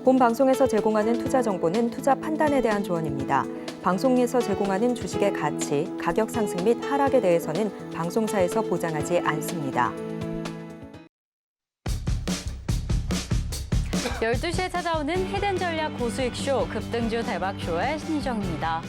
본 방송에서 제공하는 투자 정보는 투자 판단에 대한 조언입니다. 방송에서 제공하는 주식의 가치, 가격 상승 및 하락에 대해서는 방송사에서 보장하지 않습니다. 12시에 찾아오는 히든 전략 고수익쇼 급등주 대박쇼의 신희정입니다.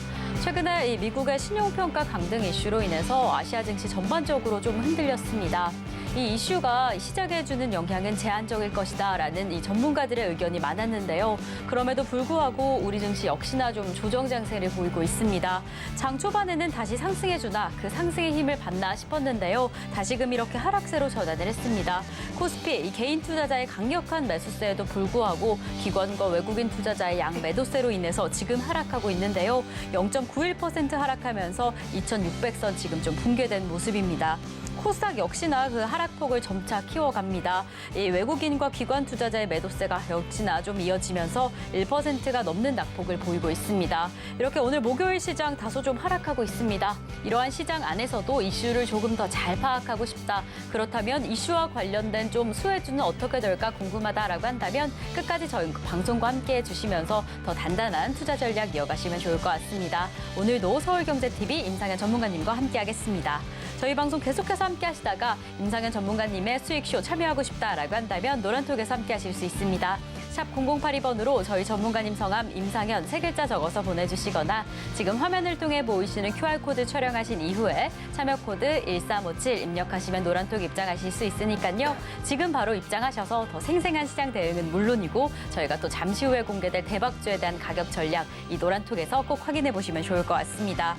최근에 이 미국의 신용평가 강등 이슈로 인해서 아시아 증시 전반적으로 좀 흔들렸습니다. 이 이슈가 시장에 주는 영향은 제한적일 것이다라는 이 전문가들의 의견이 많았는데요. 그럼에도 불구하고 우리 증시 역시나 좀 조정 장세를 보이고 있습니다. 장 초반에는 다시 상승해주나 그 상승의 힘을 받나 싶었는데요. 다시금 이렇게 하락세로 전환을 했습니다. 코스피 이 개인 투자자의 강력한 매수세에도 불구하고 기관과 외국인 투자자의 양 매도세로 인해서 지금 하락하고 있는데요. 0.91% 하락하면서 2,600선 지금 좀 붕괴된 모습입니다. 코스닥 역시나 그 하락폭을 점차 키워갑니다. 이 외국인과 기관 투자자의 매도세가 역시나 좀 이어지면서 1%가 넘는 낙폭을 보이고 있습니다. 이렇게 오늘 목요일 시장 다소 좀 하락하고 있습니다. 이러한 시장 안에서도 이슈를 조금 더 잘 파악하고 싶다. 그렇다면 이슈와 관련된 좀 수혜주는 어떻게 될까 궁금하다라고 한다면 끝까지 저희 방송과 함께해 주시면서 더 단단한 투자 전략 이어가시면 좋을 것 같습니다. 오늘도 서울경제TV 임상현 전문가님과 함께하겠습니다. 저희 방송 계속해서 함께 하시다가 임상현 전문가님의 수익쇼 참여하고 싶다라고 한다면 노란톡에서 함께 하실 수 있습니다. 샵 0082번으로 저희 전문가님 성함 임상현 세 글자 적어서 보내주시거나 지금 화면을 통해 보이시는 QR코드 촬영하신 이후에 참여 코드 1357 입력하시면 노란톡 입장하실 수 있으니까요. 지금 바로 입장하셔서 더 생생한 시장 대응은 물론이고 저희가 또 잠시 후에 공개될 대박주에 대한 가격 전략 이 노란톡에서 꼭 확인해 보시면 좋을 것 같습니다.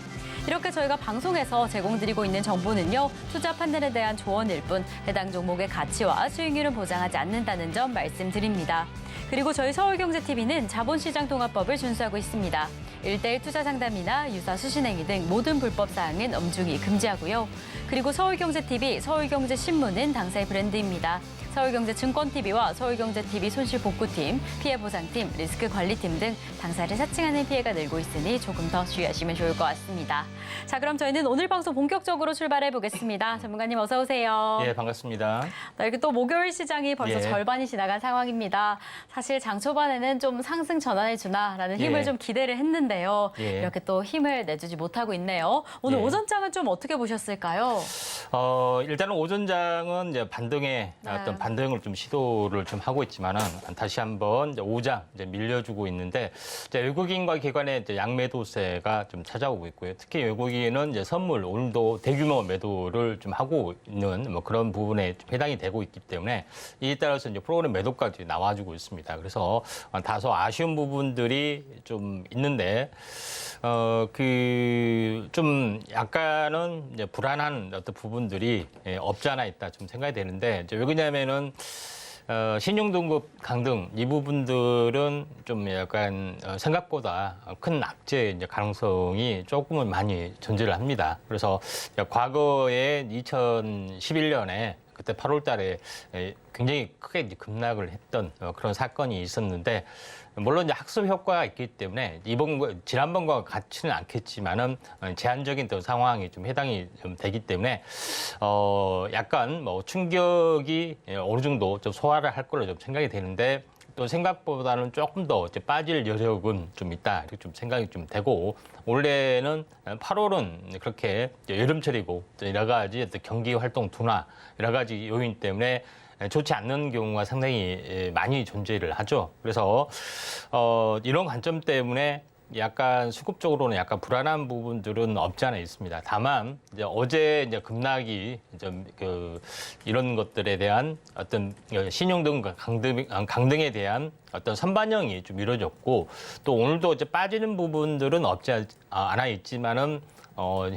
이렇게 저희가 방송에서 제공드리고 있는 정보는요. 투자 판단에 대한 조언일 뿐 해당 종목의 가치와 수익률은 보장하지 않는다는 점 말씀드립니다. 그리고 저희 서울경제TV는 자본시장통합법을 준수하고 있습니다. 1:1 투자 상담이나 유사 수신행위 등 모든 불법 사항은 엄중히 금지하고요. 그리고 서울경제TV, 서울경제신문은 당사의 브랜드입니다. 서울경제증권TV와 서울경제TV 손실복구팀, 피해보상팀, 리스크관리팀 등 당사를 사칭하는 피해가 늘고 있으니 조금 더 주의하시면 좋을 것 같습니다. 자, 그럼 저희는 오늘 방송 본격적으로 출발해 보겠습니다. 전문가님 어서 오세요. 예, 반갑습니다. 이렇게 또 목요일 시장이 벌써 예. 절반이 지나간 상황입니다. 사실 장 초반에는 좀 상승 전환해 주나라는 힘을 예. 좀 기대를 했는데요. 예. 이렇게 또 힘을 내주지 못하고 있네요. 오늘 예. 오전장은 좀 어떻게 보셨을까요? 일단은 오전장은 이제 반등의 어떤 반등을 좀 시도를 좀 하고 있지만은 다시 한번 이제 오장 이제 밀려주고 있는데 이제 외국인과 기관의 이제 양매도세가 좀 찾아오고 있고요. 특히 외국인은 이제 선물 오늘도 대규모 매도를 좀 하고 있는 뭐 그런 부분에 좀 해당이 되고 있기 때문에 이에 따라서 이제 프로그램 매도까지 나와주고 있습니다. 그래서 다소 아쉬운 부분들이 좀 있는데 좀 약간은 이제 불안한 어떤 부분들이 없지 않아 있다 좀 생각이 되는데 이제 왜 그러냐면은 신용등급 강등 이 부분들은 좀 약간 생각보다 큰 악재 이제 가능성이 조금은 많이 존재를 합니다. 그래서 과거에 2011년에 그때 8월 달에 굉장히 크게 이제 급락을 했던 그런 사건이 있었는데 물론 이제 학습 효과가 있기 때문에 지난번과 같지는 않겠지만은 제한적인 또 상황이 좀 해당이 좀 되기 때문에 약간 뭐 충격이 어느 정도 좀 소화를 할 걸로 좀 생각이 되는데 또 생각보다는 조금 더 이제 빠질 여력은 좀 있다 이렇게 좀 생각이 좀 되고 원래는 8월은 그렇게 여름철이고 여러 가지 어떤 경기 활동 둔화 여러 가지 요인 때문에 좋지 않는 경우가 상당히 많이 존재를 하죠. 그래서 이런 관점 때문에 약간 수급적으로는 약간 불안한 부분들은 없지 않아 있습니다. 다만 이제 어제 이제 급락이 좀 이런 것들에 대한 어떤 신용등 강등에 대한 어떤 선반영이 좀 이루어졌고 또 오늘도 이제 빠지는 부분들은 없지 않아 있지만은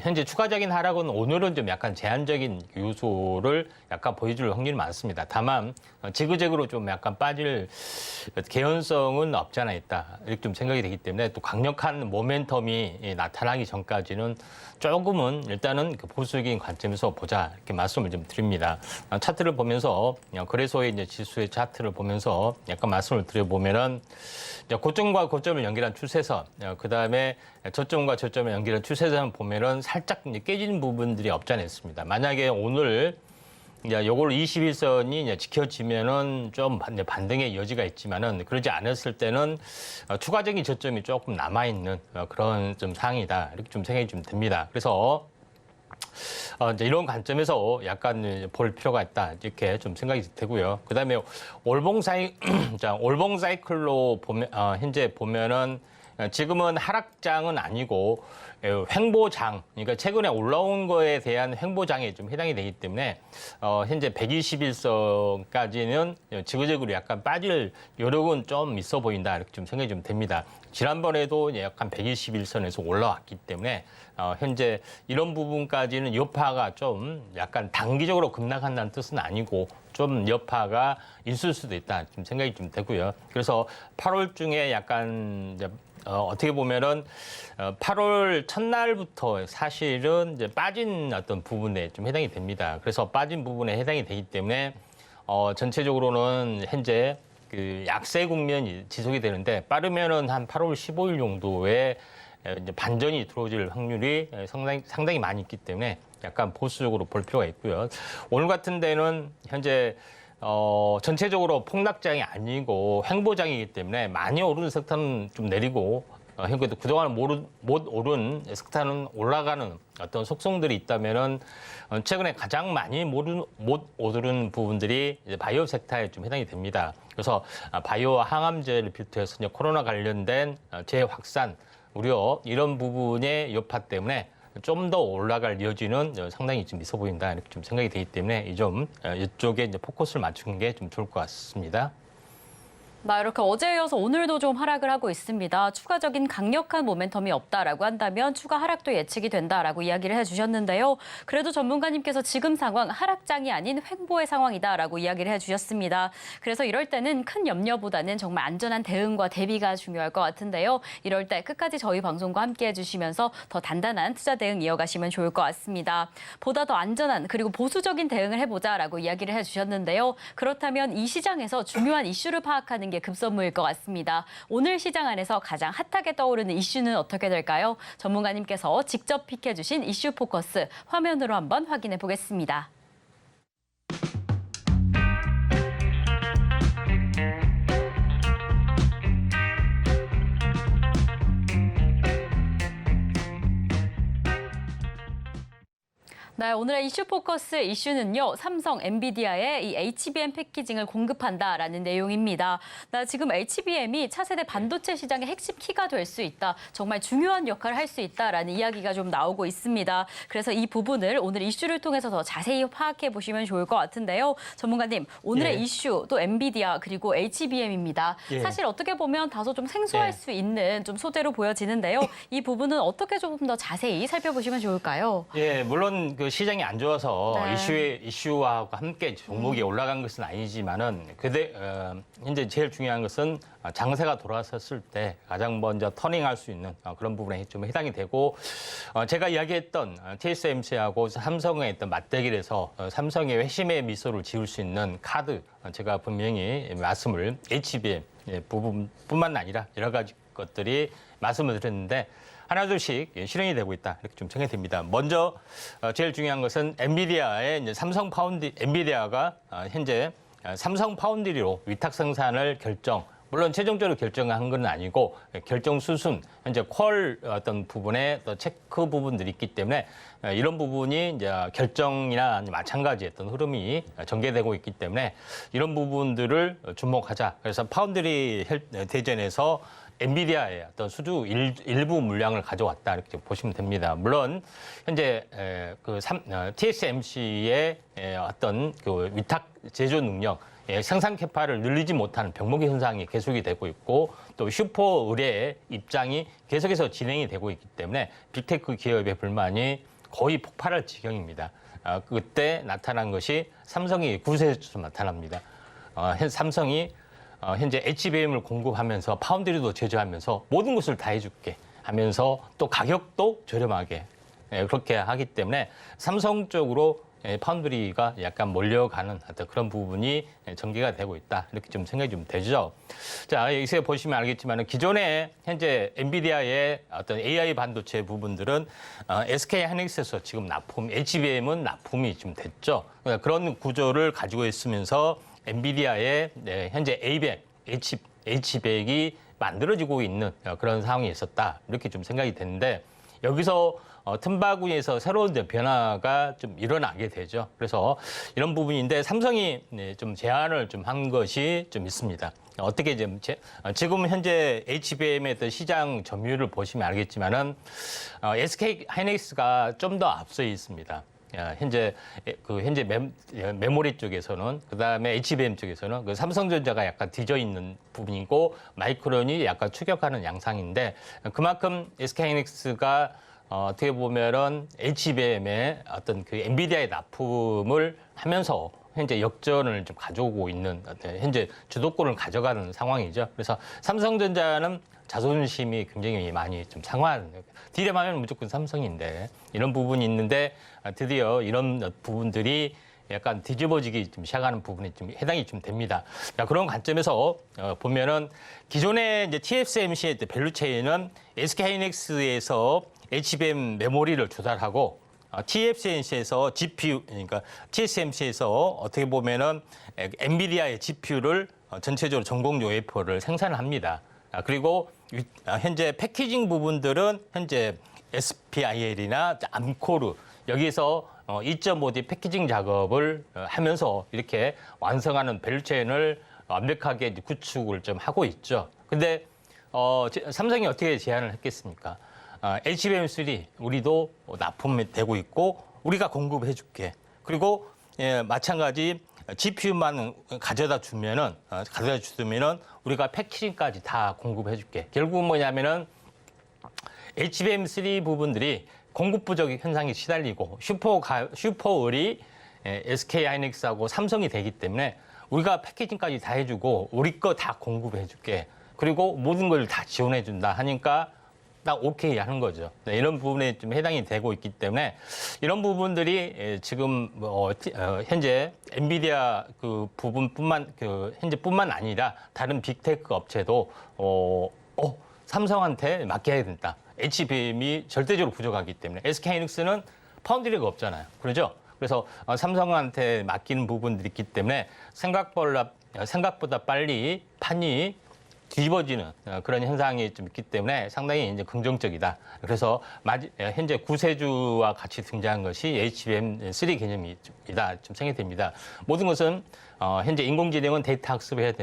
현재 추가적인 하락은 오늘은 좀 약간 제한적인 요소를 약간 보여줄 확률이 많습니다. 다만 지그재그로 좀 약간 빠질 개연성은 없지 않아 있다. 이렇게 좀 생각이 되기 때문에 또 강력한 모멘텀이 나타나기 전까지는 조금은 일단은 보수적인 관점에서 보자 이렇게 말씀을 좀 드립니다. 차트를 보면서 거래소의 이제 지수의 차트를 보면서 약간 말씀을 드려보면은 고점과 고점을 연결한 추세선, 그 다음에 저점과 저점을 연결한 추세선 보면은 살짝 이제 깨지는 부분들이 없지 않아 있습니다. 만약에 오늘 이제 요걸 21선이 이제 지켜지면은 좀 반등의 여지가 있지만은 그러지 않았을 때는 추가적인 저점이 조금 남아 있는 그런 좀 상황이다 이렇게 좀 생각이 좀 듭니다. 그래서 이제 이런 관점에서 약간 볼 필요가 있다 이렇게 좀 생각이 되고요. 그다음에 올봉 사이클로 보면 현재 보면은 지금은 하락장은 아니고 횡보장, 그러니까 최근에 올라온 거에 대한 횡보장에 좀 해당이 되기 때문에 현재 121선까지는 지그재그로 약간 빠질 여력은 좀 있어 보인다 이렇게 좀 생각이 좀 됩니다. 지난번에도 약간 121선에서 올라왔기 때문에 현재 이런 부분까지는 여파가 좀 약간 단기적으로 급락한다는 뜻은 아니고 좀 여파가 있을 수도 있다 좀 생각이 좀 되고요. 그래서 8월 중에 약간 이제 어떻게 보면은 8월 첫날부터 사실은 이제 빠진 어떤 부분에 좀 해당이 됩니다. 그래서 빠진 부분에 해당이 되기 때문에 전체적으로는 현재 그 약세 국면이 지속이 되는데 빠르면은 한 8월 15일 정도에 이제 반전이 들어올 확률이 상당히 많이 있기 때문에 약간 보수적으로 볼 필요가 있고요. 오늘 같은 데는 현재 전체적으로 폭락장이 아니고 횡보장이기 때문에 많이 오른 섹터는 좀 내리고 그동안 못 오른 섹터는 올라가는 어떤 속성들이 있다면은 최근에 가장 많이 못 오른 부분들이 이제 바이오 섹터에 좀 해당이 됩니다. 그래서 바이오 항암제를 비롯해서 이제 코로나 관련된 재확산 우려 이런 부분의 여파 때문에 좀 더 올라갈 여지는 상당히 좀 있어 보인다 이렇게 좀 생각이 되기 때문에 이쪽에 이제 포커스를 맞추는 게 좀 좋을 것 같습니다. 이렇게 어제에 이어서 오늘도 좀 하락을 하고 있습니다. 추가적인 강력한 모멘텀이 없다라고 한다면 추가 하락도 예측이 된다라고 이야기를 해주셨는데요. 그래도 전문가님께서 지금 상황 하락장이 아닌 횡보의 상황이다라고 이야기를 해주셨습니다. 그래서 이럴 때는 큰 염려보다는 정말 안전한 대응과 대비가 중요할 것 같은데요. 이럴 때 끝까지 저희 방송과 함께 해주시면서 더 단단한 투자 대응 이어가시면 좋을 것 같습니다. 보다 더 안전한 그리고 보수적인 대응을 해보자라고 이야기를 해주셨는데요. 그렇다면 이 시장에서 중요한 이슈를 파악하는 게 급선무일 것 같습니다. 오늘 시장 안에서 가장 핫하게 떠오르는 이슈는 어떻게 될까요? 전문가님께서 직접 픽해주신 이슈 포커스 화면으로 한번 확인해 보겠습니다. 네, 오늘의 이슈 포커스 이슈는요. 삼성, 엔비디아의 이 HBM 패키징을 공급한다라는 내용입니다. 지금 HBM이 차세대 반도체 시장의 핵심 키가 될 수 있다. 정말 중요한 역할을 할 수 있다라는 이야기가 좀 나오고 있습니다. 그래서 이 부분을 오늘 이슈를 통해서 더 자세히 파악해 보시면 좋을 것 같은데요. 전문가님, 오늘의 이슈 또 엔비디아 그리고 HBM입니다. 사실 어떻게 보면 다소 좀 생소할 수 있는 좀 소재로 보여지는데요. 이 부분은 어떻게 조금 더 자세히 살펴보시면 좋을까요? 물론 그 시장이 안 좋아서 이슈와 함께 종목이 올라간 것은 아니지만은 현재 제일 중요한 것은 장세가 돌아섰을 때 가장 먼저 터닝할 수 있는 그런 부분에 좀 해당이 되고 제가 이야기했던 TSMC하고 삼성의 어떤 맞대결에서 삼성의 회심의 미소를 지을 수 있는 카드 제가 분명히 말씀을 HBM 부분뿐만 아니라 여러 가지 것들이 말씀을 드렸는데 하나둘씩 실현이 되고 있다 이렇게 좀 생각이 됩니다. 먼저 제일 중요한 것은 엔비디아의 이제 엔비디아가 현재 삼성 파운드리로 위탁 생산을 물론 최종적으로 결정한 건 아니고 결정 수순 현재 퀄 어떤 부분에 또 체크 부분들이 있기 때문에 이런 부분이 이제 결정이나 마찬가지 어떤 흐름이 전개되고 있기 때문에 이런 부분들을 주목하자. 그래서 파운드리 대전에서 엔비디아의 어떤 수주 일부 물량을 가져왔다 이렇게 보시면 됩니다. 물론 현재 TSMC의 어떤 그 위탁 제조 능력, 생산 캐파를 늘리지 못하는 병목의 현상이 계속이 되고 있고 또 슈퍼 의뢰의 입장이 계속해서 진행이 되고 있기 때문에 빅테크 기업의 불만이 거의 폭발할 지경입니다. 그때 나타난 것이 삼성이 구세에서 나타납니다. 삼성이 현재 HBM을 공급하면서 파운드리도 제조하면서 모든 것을 다 해줄게 하면서 또 가격도 저렴하게 그렇게 하기 때문에 삼성 쪽으로 파운드리가 약간 몰려가는 어떤 그런 부분이 전개가 되고 있다. 이렇게 좀 생각이 좀 되죠. 자, 여기서 보시면 알겠지만 기존에 현재 엔비디아의 어떤 AI 반도체 부분들은 SK 하이닉스에서 지금 납품, HBM은 납품이 좀 됐죠. 그러니까 그런 구조를 가지고 있으면서 엔비디아의 현재 A100, H100이 만들어지고 있는 그런 상황이 있었다. 이렇게 좀 생각이 되는데 여기서 틈바구니에서 새로운 변화가 좀 일어나게 되죠. 그래서 이런 부분인데 삼성이 좀 제안을 좀 한 것이 좀 있습니다. 어떻게 지금 현재 HBM의 어떤 시장 점유율을 보시면 알겠지만은 SK 하이닉스가 좀 더 앞서 있습니다. 현재 메모리 쪽에서는 그다음에 HBM 쪽에서는 그 삼성전자가 약간 뒤져 있는 부분이고 마이크론이 약간 추격하는 양상인데 그만큼 SK하이닉스가 어떻게 보면은 HBM의 어떤 그 엔비디아의 납품을 하면서 현재 역전을 좀 가져오고 있는 현재 주도권을 가져가는 상황이죠. 그래서 삼성전자는 자존심이 굉장히 많이 좀 상한, 디램하면 무조건 삼성인데 이런 부분이 있는데 드디어 이런 부분들이 약간 뒤집어지기 좀 시작하는 부분이 좀 해당이 좀 됩니다. 자, 그런 관점에서 보면은 기존의 이제 TSMC의 밸류체인은 SK하이닉스에서 HBM 메모리를 조달하고 TSMC에서 GPU, 그러니까 TSMC에서 어떻게 보면은 엔비디아의 GPU를 전체적으로 전공조 웨이퍼를 생산을 합니다. 그리고 현재 패키징 부분들은 현재 SPIL이나 암코르 여기서 2.5D 패키징 작업을 하면서 이렇게 완성하는 밸류체인을 완벽하게 구축을 좀 하고 있죠. 근데 삼성이 어떻게 제안을 했겠습니까? HBM3 우리도 납품이 되고 있고 우리가 공급해 줄게. 그리고 마찬가지 GPU만 가져다 주면은 우리가 패키징까지 다 공급해 줄게. 결국은 뭐냐면은 HBM3 부분들이 공급 부족 현상이 시달리고 슈퍼을이 SK 하이닉스하고 삼성이 되기 때문에 우리가 패키징까지 다 해주고 우리 거 다 공급해 줄게. 그리고 모든 걸 다 지원해 준다 하니까 딱 오케이 하는 거죠. 이런 부분에 좀 해당이 되고 있기 때문에 이런 부분들이 지금 현재 엔비디아 그 부분뿐만 현재뿐만 아니라 다른 빅테크 업체도 삼성한테 맡겨야 된다. HBM이 절대적으로 부족하기 때문에 SK하이닉스는 파운드리가 없잖아요. 그렇죠? 그래서 삼성한테 맡기는 부분들이 있기 때문에 생각보다 빨리 판이 뒤집어지는 그런 현상이 좀 있기 때문에 상당히 이제 긍정적이다. 그래서 현재 구세주와 같이 등장한 것이 HBM3 개념이다. 좀 생각이 됩니다. 모든 것은 현재 인공지능은 데이터 학습을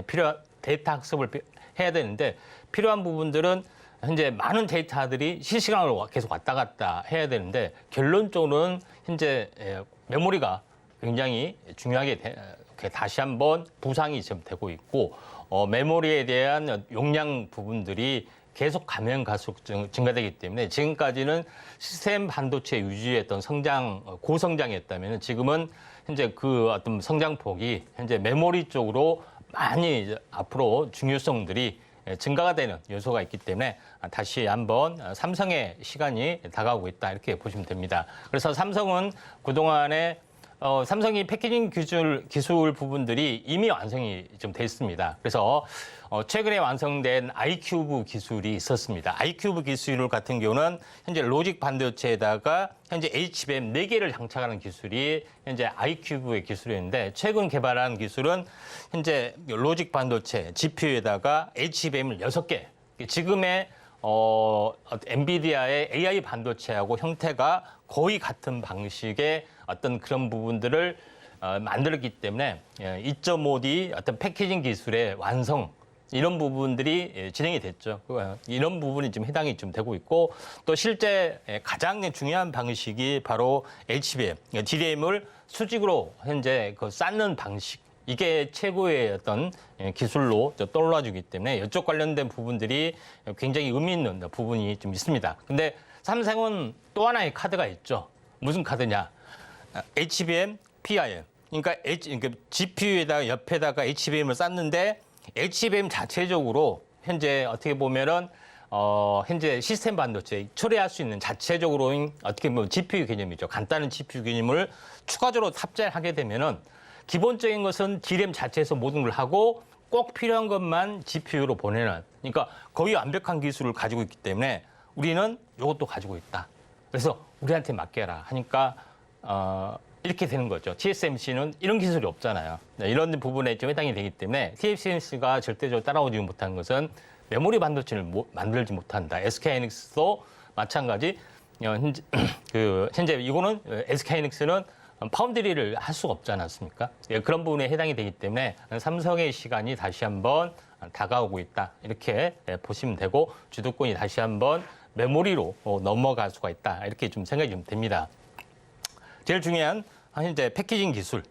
데이터 학습을 해야 되는데 필요한 부분들은 현재 많은 데이터들이 실시간으로 계속 왔다 갔다 해야 되는데 결론적으로는 현재 메모리가 굉장히 중요하게 다시 한번 부상이 지금 되고 있고 메모리에 대한 용량 부분들이 계속 가면 갈수록 증가되기 때문에 지금까지는 시스템 반도체 유지했던 고성장이었다면 지금은 현재 그 어떤 성장폭이 현재 메모리 쪽으로 많이 이제 앞으로 중요성들이 증가가 되는 요소가 있기 때문에 다시 한번 삼성의 시간이 다가오고 있다 이렇게 보시면 됩니다. 그래서 삼성은 그동안에 삼성이 패키징 기술 부분들이 이미 완성이 좀 돼 있습니다. 그래서 최근에 완성된 아이큐브 기술이 있었습니다. 아이큐브 기술 같은 경우는 현재 로직 반도체에다가 현재 HBM 4개를 장착하는 기술이 현재 아이큐브의 기술이었는데 최근 개발한 기술은 현재 로직 반도체 GPU에다가 HBM을 6개. 지금의 엔비디아의 AI 반도체하고 형태가 거의 같은 방식의 어떤 그런 부분들을 만들었기 때문에 2.5D 어떤 패키징 기술의 완성 이런 부분들이 진행이 됐죠. 이런 부분이 좀 해당이 좀 되고 있고 또 실제 가장 중요한 방식이 바로 HBM, DRAM을 수직으로 현재 쌓는 방식. 이게 최고의 어떤 기술로 떠올라주기 때문에 이쪽 관련된 부분들이 굉장히 의미 있는 부분이 좀 있습니다. 근데 삼성은 또 하나의 카드가 있죠. 무슨 카드냐? HBM, PIL. 그러니까 GPU에다가 옆에다가 HBM을 쌓는데 HBM 자체적으로 현재 어떻게 보면은 현재 시스템 반도체 처리할 수 있는 자체적으로인 어떻게 보면 GPU 개념이죠. 간단한 GPU 개념을 추가적으로 탑재하게 되면은 기본적인 것은 D램 자체에서 모든 걸 하고 꼭 필요한 것만 GPU로 보내는, 그러니까 거의 완벽한 기술을 가지고 있기 때문에 우리는 이것도 가지고 있다. 그래서 우리한테 맡겨라 하니까 이렇게 되는 거죠. TSMC는 이런 기술이 없잖아요. 이런 부분에 좀 해당이 되기 때문에 TSMC가 절대적으로 따라오지 못한 것은 메모리 반도체를 만들지 못한다. SK하이닉스도 마찬가지. 현재 이거는 SK하이닉스는 파운드리를 할 수가 없지 않았습니까? 그런 부분에 해당이 되기 때문에 삼성의 시간이 다시 한번 다가오고 있다. 이렇게 보시면 되고 주도권이 다시 한번 메모리로 넘어갈 수가 있다. 이렇게 좀 생각이 좀 됩니다. 제일 중요한 현재 패키징 기술.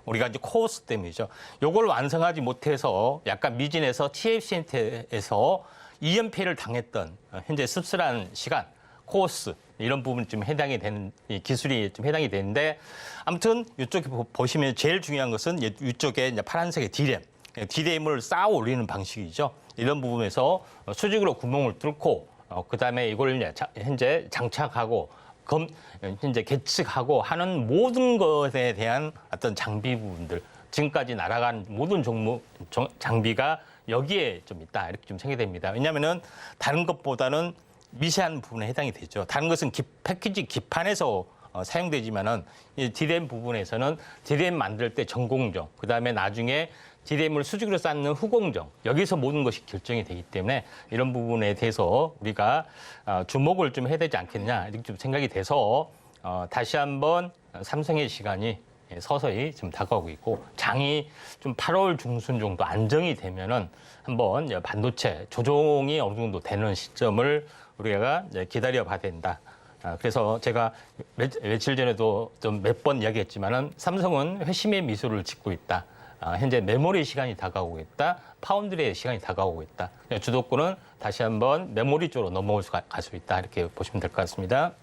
우리가 이제 코어스 때문이죠. 요걸 완성하지 못해서 약간 미진해서 TSMC에서 2연패를 당했던 현재 씁쓸한 시간, 코어스 이런 부분 좀 해당이 되는 이 기술이 좀 해당이 되는데 아무튼 이쪽에 보시면 제일 중요한 것은 이쪽에 이제 파란색의 D램을 쌓아 올리는 방식이죠. 이런 부분에서 수직으로 구멍을 뚫고 그다음에 이걸 이제 현재 장착하고 현재 계측하고 하는 모든 것에 대한 어떤 장비 부분들, 지금까지 날아간 모든 종목 장비가 여기에 좀 있다. 이렇게 좀 생각이 됩니다. 왜냐하면은 다른 것보다는 미세한 부분에 해당이 되죠. 다른 것은 패키지 기판에서 사용되지만은 이 D램 부분에서는 D램 만들 때 전공정, 그다음에 나중에 D램을 수직으로 쌓는 후공정, 여기서 모든 것이 결정이 되기 때문에 이런 부분에 대해서 우리가 주목을 좀 해야 되지 않겠냐 이렇게 좀 생각이 돼서 다시 한번 삼성의 시간이 서서히 좀 다가오고 있고 장이 좀 8월 중순 정도 안정이 되면은 한번 반도체 조정이 어느 정도 되는 시점을 우리가 기다려 봐야 된다. 그래서 제가 며칠 전에도 좀 몇 번 이야기했지만은 삼성은 회심의 미소를 짓고 있다. 현재 메모리 시간이 다가오고 있다. 파운드리의 시간이 다가오고 있다. 주도권은 다시 한번 메모리 쪽으로 넘어올 수 있다. 이렇게 보시면 될 것 같습니다.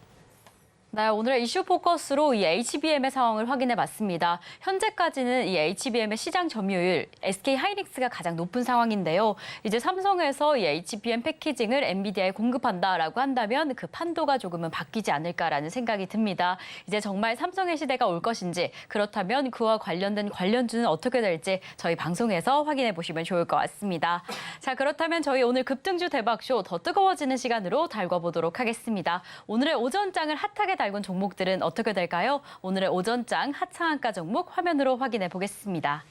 네, 오늘의 이슈 포커스로 이 HBM의 상황을 확인해 봤습니다. 현재까지는 이 HBM의 시장 점유율 SK하이닉스가 가장 높은 상황인데요. 이제 삼성에서 이 HBM 패키징을 엔비디아에 공급한다라고 한다면 그 판도가 조금은 바뀌지 않을까라는 생각이 듭니다. 이제 정말 삼성의 시대가 올 것인지 그렇다면 그와 관련된 관련주는 어떻게 될지 저희 방송에서 확인해 보시면 좋을 것 같습니다. 자, 그렇다면 저희 오늘 급등주 대박쇼 더 뜨거워지는 시간으로 달궈보도록 하겠습니다. 오늘의 오전장을 핫하게 달군 종목들은 어떻게 될까요? 오늘의 오전장 핫상한가 종목 화면으로 확인해 보겠습니다.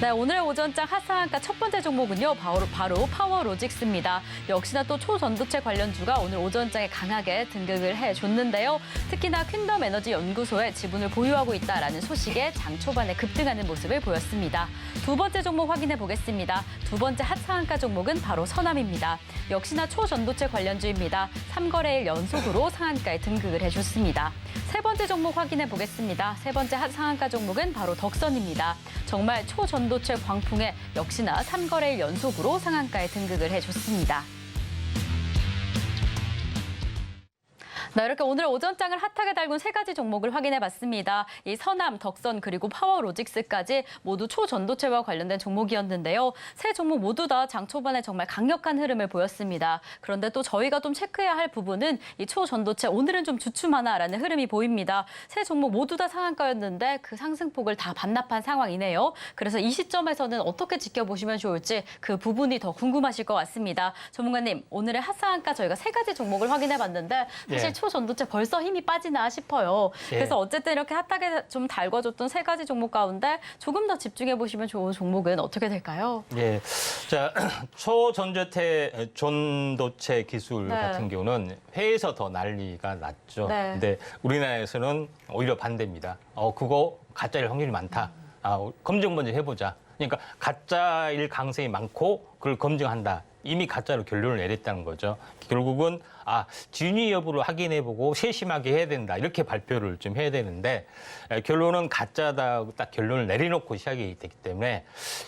네, 오늘의 오전장 핫상한가 첫 번째 종목은요, 바로 파워로직스입니다. 역시나 또 초전도체 관련주가 오늘 오전장에 강하게 등극을 해줬는데요. 특히나 퀸덤 에너지 연구소에 지분을 보유하고 있다라는 소식에 장 초반에 급등하는 모습을 보였습니다. 두 번째 종목 확인해 보겠습니다. 두 번째 핫상한가 종목은 바로 서남입니다. 역시나 초전도체 관련주입니다. 3거래일 연속으로 상한가에 등극을 해줬습니다. 세 번째 종목 확인해 보겠습니다. 세 번째 핫상한가 종목은 바로 덕선입니다. 정말 초전도체 광풍에 역시나 3거래일 연속으로 상한가에 등극을 해줬습니다. 네, 이렇게 오늘 오전장을 핫하게 달군 세 가지 종목을 확인해봤습니다. 이 서남, 덕선 그리고 파워로직스까지 모두 초전도체와 관련된 종목이었는데요. 세 종목 모두 다 장 초반에 정말 강력한 흐름을 보였습니다. 그런데 또 저희가 좀 체크해야 할 부분은 이 초전도체 오늘은 좀 주춤하나라는 흐름이 보입니다. 세 종목 모두 다 상한가였는데 그 상승폭을 다 반납한 상황이네요. 그래서 이 시점에서는 어떻게 지켜보시면 좋을지 그 부분이 더 궁금하실 것 같습니다. 전문가님, 오늘의 핫상한가 저희가 세 가지 종목을 확인해봤는데 사실 초전도체 벌써 힘이 빠지나 싶어요. 그래서 어쨌든 이렇게 핫하게 좀 달궈줬던 세 가지 종목 가운데 조금 더 집중해 보시면 좋은 종목은 어떻게 될까요? 예, 자 초전도체 기술 같은 경우는 해외에서 더 난리가 났죠. 근데 우리나라에서는 오히려 반대입니다. 그거 가짜일 확률이 많다. 검증 먼저 해보자. 그러니까 가짜일 가능성이 많고 그걸 검증한다. 이미 가짜로 결론을 내렸다는 거죠. 결국은 진위 여부를 확인해보고 세심하게 해야 된다 이렇게 발표를 좀 해야 되는데 결론은 가짜다 딱 결론을 내려놓고 시작이 됐기 때문에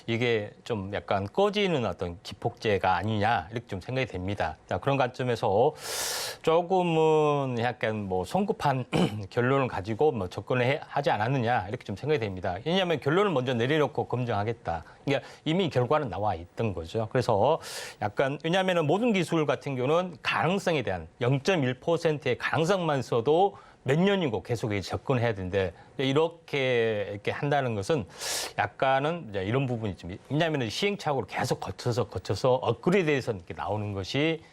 이게 좀 약간 꺼지는 어떤 기폭제가 아니냐 이렇게 좀 생각이 됩니다. 자, 그런 관점에서 조금은 약간 뭐 성급한 결론을 가지고 뭐 접근을 하지 않았느냐 이렇게 좀 생각이 됩니다. 왜냐하면 결론을 먼저 내려놓고 검증하겠다. 그러니까 이미 결과는 나와 있던 거죠. 그래서 약간 왜냐하면 모든 기술 같은 경우는 가능성에 대한 0.1%의 가능성만 있어도 몇 년이고 계속 접근해야 되는데 이렇게 한다는 것은 약간은 이제 이런 부분이 좀 왜냐하면 시행착오를 계속 거쳐서 업그레이드해서 이렇게 나오는 것이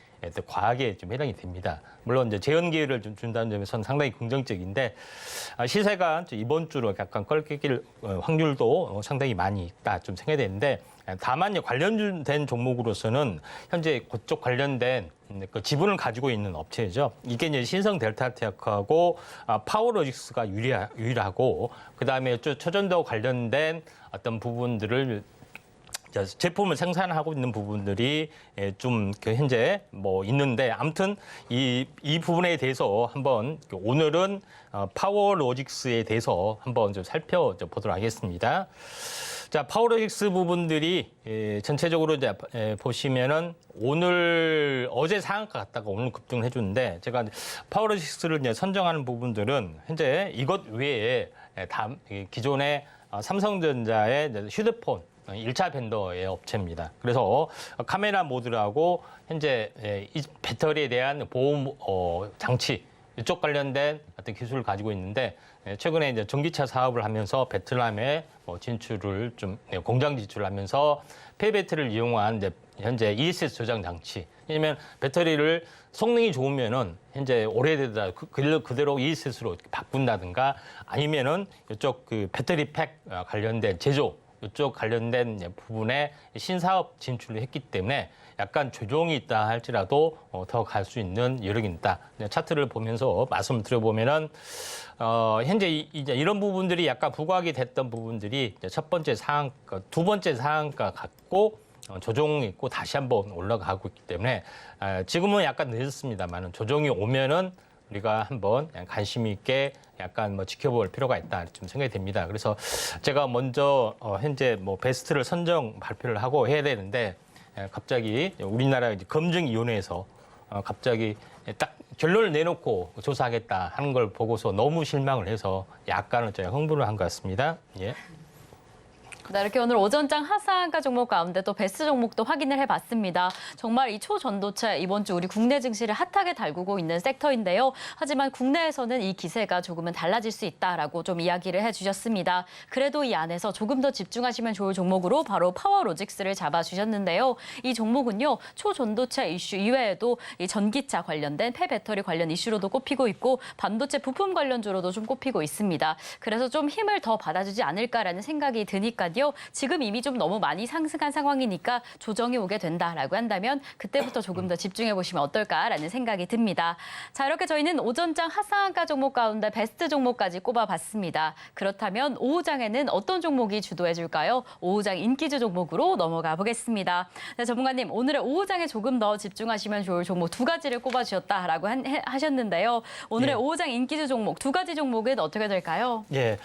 과학에 좀 해당이 됩니다. 물론 이제 재현 기회를 좀 준다는 점에서는 상당히 긍정적인데 시세가 이번 주로 약간 꺾일 확률도 상당히 많이 있다 좀 생각이 되는데 다만 관련된 종목으로서는 현재 그쪽 관련된 그 지분을 가지고 있는 업체죠. 이게 이제 신성 델타테크하고 파워로직스가 유일하고 그다음에 초전도 관련된 어떤 부분들을 제품을 생산하고 있는 부분들이 좀 현재 뭐 있는데 아무튼 이 부분에 대해서 한번 오늘은 파워로직스에 대해서 한번 좀 살펴보도록 하겠습니다. 자, 파워로직스 부분들이 전체적으로 이제 보시면은 어제 상한가 갔다가 오늘 급등을 해주는데 제가 파워로직스를 이제 선정하는 부분들은 현재 이것 외에 기존의 삼성전자의 휴대폰 1차 벤더의 업체입니다. 그래서 카메라 모듈하고 현재 이 배터리에 대한 보호 장치 이쪽 관련된 어떤 기술을 가지고 있는데 최근에 이제 전기차 사업을 하면서 베트남에 진출을 좀 공장 진출을 하면서 폐배터리를 이용한 이제 현재 ESS 저장 장치. 왜냐면 배터리를 성능이 좋으면은 현재 오래되다 그대로 ESS로 바꾼다든가 아니면은 이쪽 그 배터리 팩 관련된 제조 이쪽 관련된 부분에 신사업 진출을 했기 때문에 약간 조정이 있다 할지라도 더 갈 수 있는 여력이 있다. 차트를 보면서 말씀을 드려보면은 현재 이제 이런 부분들이 약간 부각이 됐던 부분들이 첫 번째 상한가, 두 번째 상한가 같고 조정이 있고 다시 한번 올라가고 있기 때문에 지금은 약간 늦었습니다만은 조정이 오면은 우리가 한번 관심 있게 약간 뭐 지켜볼 필요가 있다 좀 생각이 됩니다. 그래서 제가 먼저 현재 뭐 베스트를 선정 발표를 하고 해야 되는데 갑자기 우리나라 검증위원회에서 갑자기 딱 결론을 내놓고 조사하겠다 하는 걸 보고서 너무 실망을 해서 약간은 제가 흥분을 한 것 같습니다. 예. 네, 이렇게 오늘 오전장 하상가 종목 가운데 또 베스트 종목도 확인을 해봤습니다. 정말 이 초전도체 이번 주 우리 국내 증시를 핫하게 달구고 있는 섹터인데요. 하지만 국내에서는 이 기세가 조금은 달라질 수 있다라고 좀 이야기를 해주셨습니다. 그래도 이 안에서 조금 더 집중하시면 좋을 종목으로 바로 파워로직스를 잡아주셨는데요. 이 종목은요, 초전도체 이슈 이외에도 이 전기차 관련된 폐배터리 관련 이슈로도 꼽히고 있고 반도체 부품 관련주로도 좀 꼽히고 있습니다. 그래서 좀 힘을 더 받아주지 않을까라는 생각이 드니까요. 지금 이미 좀 너무 많이 상승한 상황이니까 조정이 오게 된다라고 한다면 그때부터 조금 더 집중해 보시면 어떨까라는 생각이 듭니다. 자, 이렇게 저희는 오전장 하상한가 종목 가운데 베스트 종목까지 꼽아봤습니다. 그렇다면 오후장에는 어떤 종목이 주도해 줄까요? 오후장 인기주 종목으로 넘어가 보겠습니다. 네, 전문가님, 오늘의 오후장에 조금 더 집중하시면 좋을 종목 두 가지를 꼽아주셨다라고 하셨는데요. 오늘의 오후장 인기주 종목 두 가지 종목은 어떻게 될까요? 예,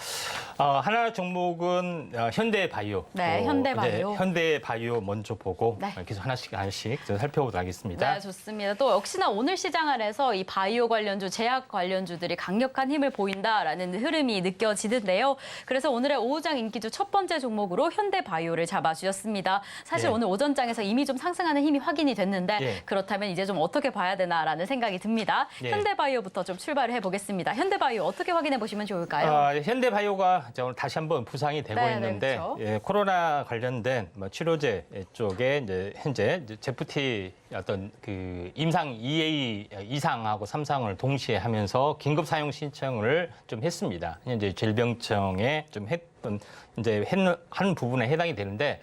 하나 종목은 현대바이오. 네, 현대바이오. 네, 현대바이오 먼저 보고 네. 계속 하나씩 살펴보도록 하겠습니다. 네, 좋습니다. 또 역시나 오늘 시장 안에서 이 바이오 관련주, 제약 관련주들이 강력한 힘을 보인다라는 흐름이 느껴지는데요. 그래서 오늘의 오후장 인기주 첫 번째 종목으로 현대바이오를 잡아주셨습니다. 사실 예. 오늘 오전장에서 이미 좀 상승하는 힘이 확인이 됐는데 예. 그렇다면 이제 좀 어떻게 봐야 되나라는 생각이 듭니다. 예. 현대바이오부터 좀 출발을 해보겠습니다. 현대바이오 어떻게 확인해 보시면 좋을까요? 현대바이오가 오늘 다시 한번 부상이 되고 네, 있는데 네, 그렇죠. 예, 코로나 관련된 치료제 쪽에 이제 현재 제프티 어떤 그 임상 2A 이상하고 3상을 동시에 하면서 긴급 사용 신청을 좀 했습니다. 이제 질병청에 좀 했던 이제 한 부분에 해당이 되는데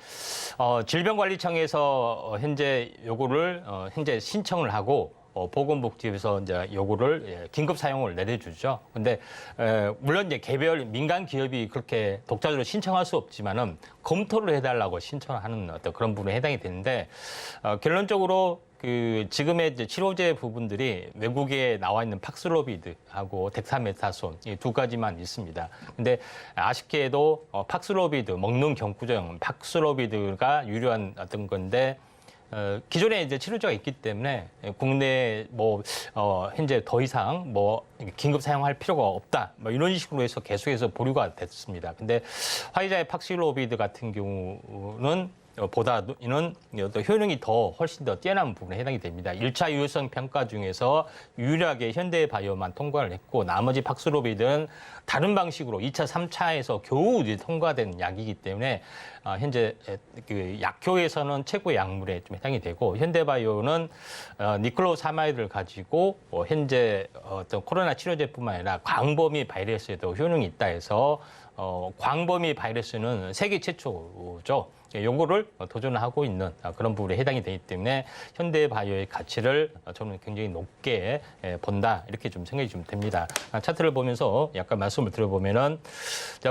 질병관리청에서 현재 요거를 현재 신청을 하고 보건복지부에서 이제 요구를 긴급 사용을 내려주죠. 근데 물론 이제 개별 민간 기업이 그렇게 독자적으로 신청할 수 없지만은 검토를 해달라고 신청하는 어떤 그런 부분에 해당이 되는데 결론적으로 그 지금의 이제 치료제 부분들이 외국에 나와 있는 팍스로비드하고 덱사메타손 이 두 가지만 있습니다. 근데 아쉽게도 팍스로비드 먹는 경구종 팍스로비드가 유료한 어떤 건데 기존에 이제 치료제가 있기 때문에 국내에 현재 더 이상 긴급 사용할 필요가 없다. 이런 식으로 해서 계속해서 보류가 됐습니다. 근데 화이자의 팍스로비드 같은 경우는 보다는 효능이 훨씬 더 뛰어난 부분에 해당이 됩니다. 1차 유효성 평가 중에서 유일하게 현대바이오만 통과를 했고 나머지 팍스로비드는 다른 방식으로 2차, 3차에서 겨우 이제 통과된 약이기 때문에 현재 그 약효에서는 최고의 약물에 좀 해당이 되고 현대바이오는 니클로사마이드를 가지고 현재 어떤 코로나 치료제뿐만 아니라 광범위 바이러스에도 효능이 있다 해서 광범위 바이러스는 세계 최초죠. 요거를 도전하고 있는 그런 부분에 해당이 되기 때문에 현대바이오의 가치를 저는 굉장히 높게 본다 이렇게 좀 생각이 좀 됩니다. 차트를 보면서 약간 말씀을 드려보면은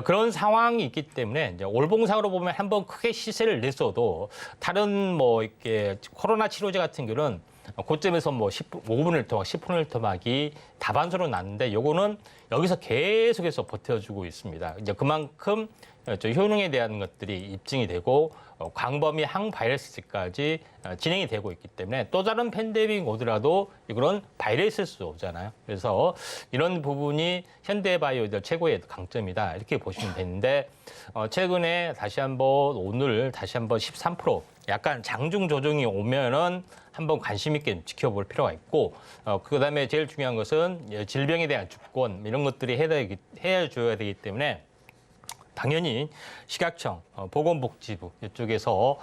그런 상황이 있기 때문에 이제 올봉상으로 보면 한번 크게 시세를 냈어도 다른 이렇게 코로나 치료제 같은 경우는 고점에서 5분을 토막, 10분을 토막이 다반수로 났는데 요거는 여기서 계속해서 버텨주고 있습니다. 이제 그만큼 효능에 대한 것들이 입증이 되고 광범위 항바이러스까지 진행이 되고 있기 때문에 또 다른 팬데믹 오더라도 이거는 바이러스일 수 없잖아요. 그래서 이런 부분이 현대바이오의 최고의 강점이다 이렇게 보시면 되는데 최근에 오늘 다시 한번 13% 약간 장중 조정이 오면은 한번 관심 있게 지켜볼 필요가 있고 그다음에 제일 중요한 것은 질병에 대한 주권 이런 것들이 해줘야 되기 때문에 당연히 시각청, 보건복지부 이쪽에서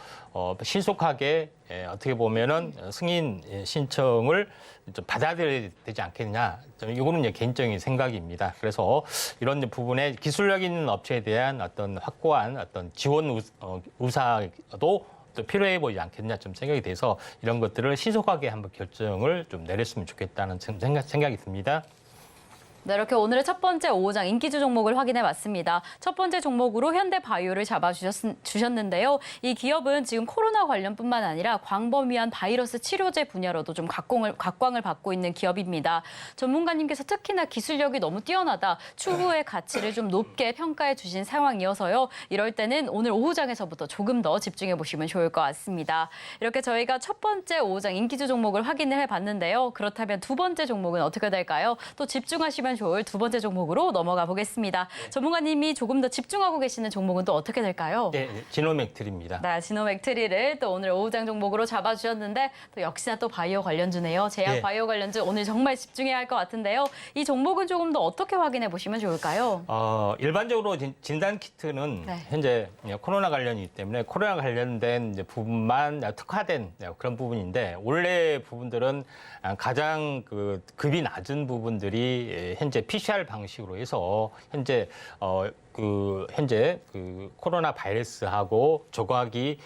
신속하게 어떻게 보면은 승인 신청을 좀 받아들여야 되지 않겠냐. 이거는 이제 개인적인 생각입니다. 그래서 이런 부분에 기술력 있는 업체에 대한 어떤 확고한 어떤 지원 의사도 또 필요해 보이지 않겠냐 좀 생각이 돼서 이런 것들을 신속하게 한번 결정을 좀 내렸으면 좋겠다는 생각이 듭니다. 네, 이렇게 오늘의 첫 번째 5장 인기주 종목을 확인해 봤습니다. 첫 번째 종목으로 현대바이오를 잡아주셨는데요. 이 기업은 지금 코로나 관련뿐만 아니라 광범위한 바이러스 치료제 분야로도 좀 각광을 받고 있는 기업입니다. 전문가님께서 특히나 기술력이 너무 뛰어나다, 추후의 가치를 좀 높게 평가해 주신 상황이어서요. 이럴 때는 오늘 오후장에서부터 조금 더 집중해 보시면 좋을 것 같습니다. 이렇게 저희가 첫 번째 5장 인기주 종목을 확인을 해봤는데요. 그렇다면 두 번째 종목은 어떻게 될까요? 또 집중하시면 좋을 두 번째 종목으로 넘어가 보겠습니다. 전문가님이 조금 더 집중하고 계시는 종목은 또 어떻게 될까요? 네, 지노맥트리입니다. 네, 지노맥트리를 또 오늘 오후장 종목으로 잡아주셨는데 또 역시나 또 바이오 관련주네요. 제약 바이오 관련주 오늘 정말 집중해야 할 것 같은데요. 이 종목은 조금 더 어떻게 확인해 보시면 좋을까요? 일반적으로 진단키트는 현재 코로나 관련이기 때문에 코로나 관련된 이제 부분만 특화된 그런 부분인데 원래 부분들은 가장 급이 낮은 부분들이 현재 PCR 방식으로 해서 현재 코로나 바이러스하고 조각이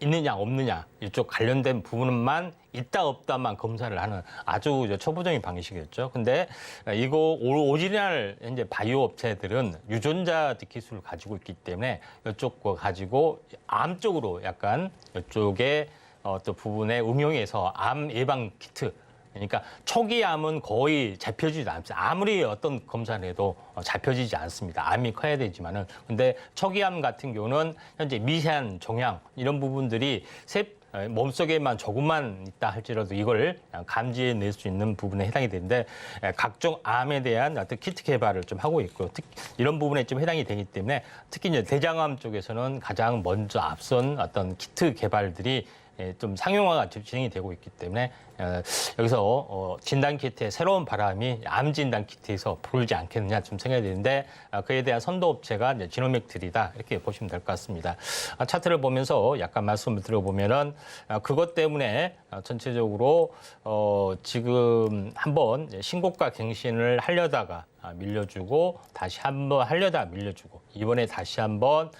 있느냐 없느냐 이쪽 관련된 부분만 있다 없다만 검사를 하는 아주 초보적인 방식이었죠. 근데 이거 오리지널 현재 바이오 업체들은 유전자 기술을 가지고 있기 때문에 이쪽 거 가지고 암 쪽으로 약간 이쪽에 또 부분에 응용해서 암 예방 키트. 그러니까 초기 암은 거의 잡혀지지 않습니다. 아무리 어떤 검사를 해도 잡혀지지 않습니다. 암이 커야 되지만은. 근데 초기 암 같은 경우는 현재 미세한 종양 이런 부분들이 몸속에만 조금만 있다 할지라도 이걸 감지해낼 수 있는 부분에 해당이 되는데 각종 암에 대한 어떤 키트 개발을 좀 하고 있고 이런 부분에 좀 해당이 되기 때문에 특히 이제 대장암 쪽에서는 가장 먼저 앞선 어떤 키트 개발들이 좀 상용화가 진행이 되고 있기 때문에 여기서 진단키트의 새로운 바람이 암 진단키트에서 불지 않겠느냐 좀 생각이 되는데 그에 대한 선도업체가 이제 지노맥트리다 이렇게 보시면 될 것 같습니다. 차트를 보면서 약간 말씀을 드려보면은 그것 때문에 전체적으로 지금 한번 신고가 갱신을 하려다가 밀려주고 다시 한번 하려다 밀려주고 이번에 다시 한번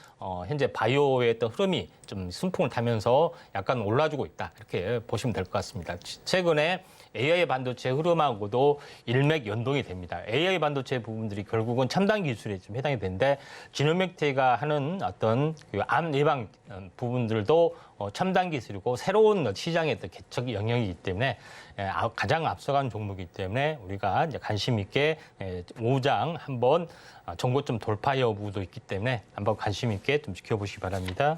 현재 바이오의 어떤 흐름이 좀 순풍을 타면서 약간 올라주고 있다 이렇게 보시면 될 것 같습니다. 최근에 AI 반도체 흐름하고도 일맥연동이 됩니다. AI 반도체 부분들이 결국은 첨단 기술에 좀 해당이 되는데 지노맥트가 하는 어떤 그 암 예방 부분들도 첨단 기술이고 새로운 시장의 어떤 개척 영역이기 때문에 가장 앞서간 종목이기 때문에 우리가 이제 관심 있게 5장 한번 정고점 돌파 여부도 있기 때문에 한번 관심 있게 좀 지켜보시기 바랍니다.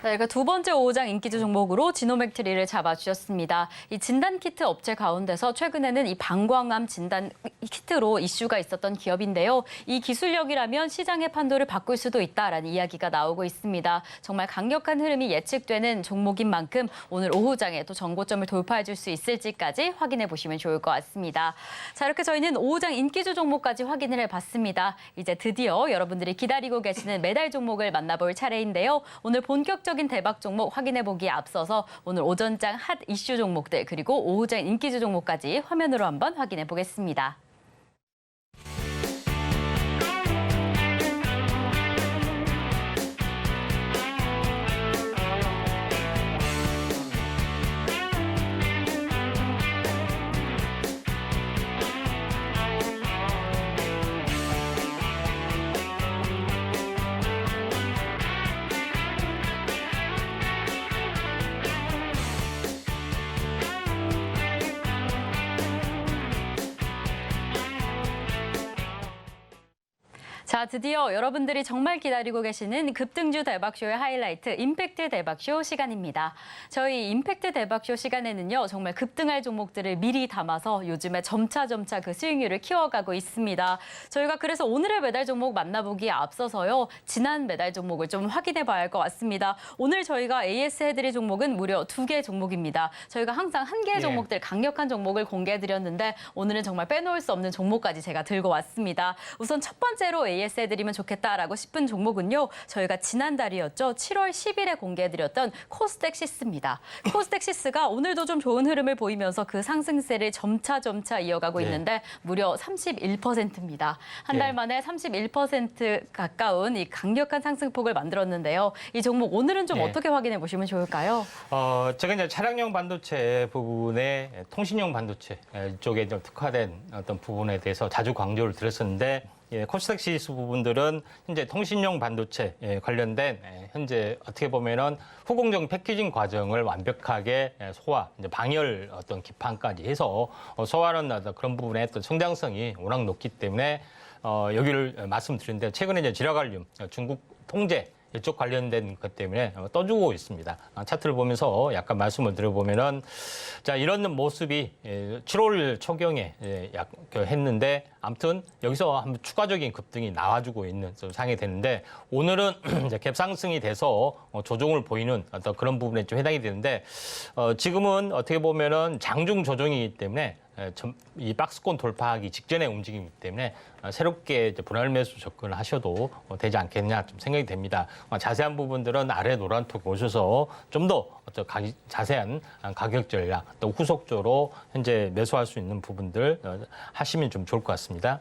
네, 그러니까 두 번째 5장 인기주 종목으로 지노맥트리를 잡아주셨습니다. 이 진단키트 업체 가운데서 최근에는 이 방광암 진단 키트로 이슈가 있었던 기업인데요. 이 기술력이라면 시장의 판도를 바꿀 수도 있다라는 이야기가 나오고 있습니다. 정말 강력한 흐름이 예측되는 종목인 만큼 오늘 오후장에 또 정고점을 돌파해 줄 수 있을지까지 확인해 보시면 좋을 것 같습니다. 자, 이렇게 저희는 5장 인기주 종목까지 확인을 해봤습니다. 이제 드디어 여러분들이 기다리고 계시는 매달 종목을 만나볼 차례인데요. 오늘 본격적인 대박 종목 확인해 보기에 앞서서 오늘 오전장 핫 이슈 종목들 그리고 오후장 인기주 종목까지 화면으로 한번 확인해 보겠습니다. 자, 드디어 여러분들이 정말 기다리고 계시는 급등주 대박쇼의 하이라이트 임팩트 대박쇼 시간입니다. 저희 임팩트 대박쇼 시간에는요, 정말 급등할 종목들을 미리 담아서 요즘에 점차 그 수익률을 키워가고 있습니다. 저희가 그래서 오늘의 매달 종목 만나보기에 앞서서요, 지난 매달 종목을 좀 확인해 봐야 할 것 같습니다. 오늘 저희가 AS 해드릴 종목은 무려 2개 종목입니다. 저희가 항상 한 개의 종목들, 강력한 종목을 공개해드렸는데 오늘은 정말 빼놓을 수 없는 종목까지 제가 들고 왔습니다. 우선 첫 번째로 AS 해드리면 좋겠다라고 싶은 종목은요. 저희가 지난달이었죠. 7월 10일에 공개해드렸던 코스닥시스입니다. 코스닥시스가 오늘도 좀 좋은 흐름을 보이면서 그 상승세를 점차 이어가고 있는데 무려 31%입니다. 한 달 만에 31% 가까운 이 강력한 상승폭을 만들었는데요. 이 종목 오늘은 좀 어떻게 확인해 보시면 좋을까요? 제가 이제 차량용 반도체 부분에 통신용 반도체 쪽에 좀 특화된 어떤 부분에 대해서 자주 강조를 드렸었는데 코스닥시스 부분들은 현재 통신용 반도체 관련된 현재 어떻게 보면은 후공정 패키징 과정을 완벽하게 소화, 이제 방열 어떤 기판까지 해서 소화하는 어떤 그런 부분의 또 성장성이 워낙 높기 때문에 여기를 말씀드리는데 최근에 이제 지라갈륨 중국 통제 이쪽 관련된 것 때문에 떠주고 있습니다. 차트를 보면서 약간 말씀을 드려보면은 자 이런 모습이 7월 초경에 했는데 아무튼 여기서 한번 추가적인 급등이 나와주고 있는 상황이 되는데 오늘은 이제 갭 상승이 돼서 조정을 보이는 어떤 그런 부분에 좀 해당이 되는데 지금은 어떻게 보면은 장중 조정이기 때문에 이 박스권 돌파하기 직전의 움직임이기 때문에 새롭게 이제 분할 매수 접근을 하셔도 되지 않겠냐 좀 생각이 됩니다. 자세한 부분들은 아래 노란톡 오셔서 좀 더 자세한 가격 전략 또 후속적으로 현재 매수할 수 있는 부분들 하시면 좀 좋을 것 같습니다.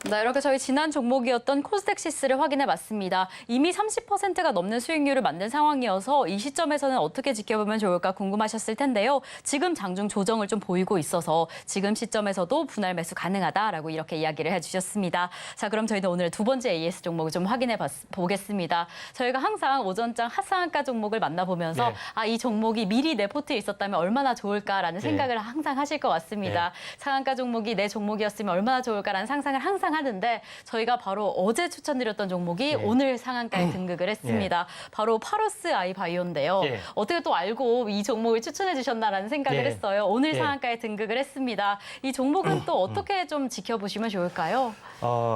네, 이렇게 저희 지난 종목이었던 코스닥시스를 확인해 봤습니다. 이미 30%가 넘는 수익률을 만든 상황이어서 이 시점에서는 어떻게 지켜보면 좋을까 궁금하셨을 텐데요. 지금 장중 조정을 좀 보이고 있어서 지금 시점에서도 분할 매수 가능하다라고 이렇게 이야기를 해주셨습니다. 자, 그럼 저희는 오늘 두 번째 AS 종목을 좀 확인해 보겠습니다. 저희가 항상 오전장 핫상한가 종목을 만나보면서 이 종목이 미리 내 포트에 있었다면 얼마나 좋을까라는 생각을 항상 하실 것 같습니다. 상한가 종목이 내 종목이었으면 얼마나 좋을까라는 상상을 항상 하는데 저희가 바로 어제 추천드렸던 종목이 오늘 상한가에 등극을 했습니다. 바로 파로스 아이바이오인데요. 어떻게 또 알고 이 종목을 추천해 주셨나라는 생각을 했어요. 오늘 상한가에 등극을 했습니다. 이 종목은 또 어떻게 좀 지켜보시면 좋을까요?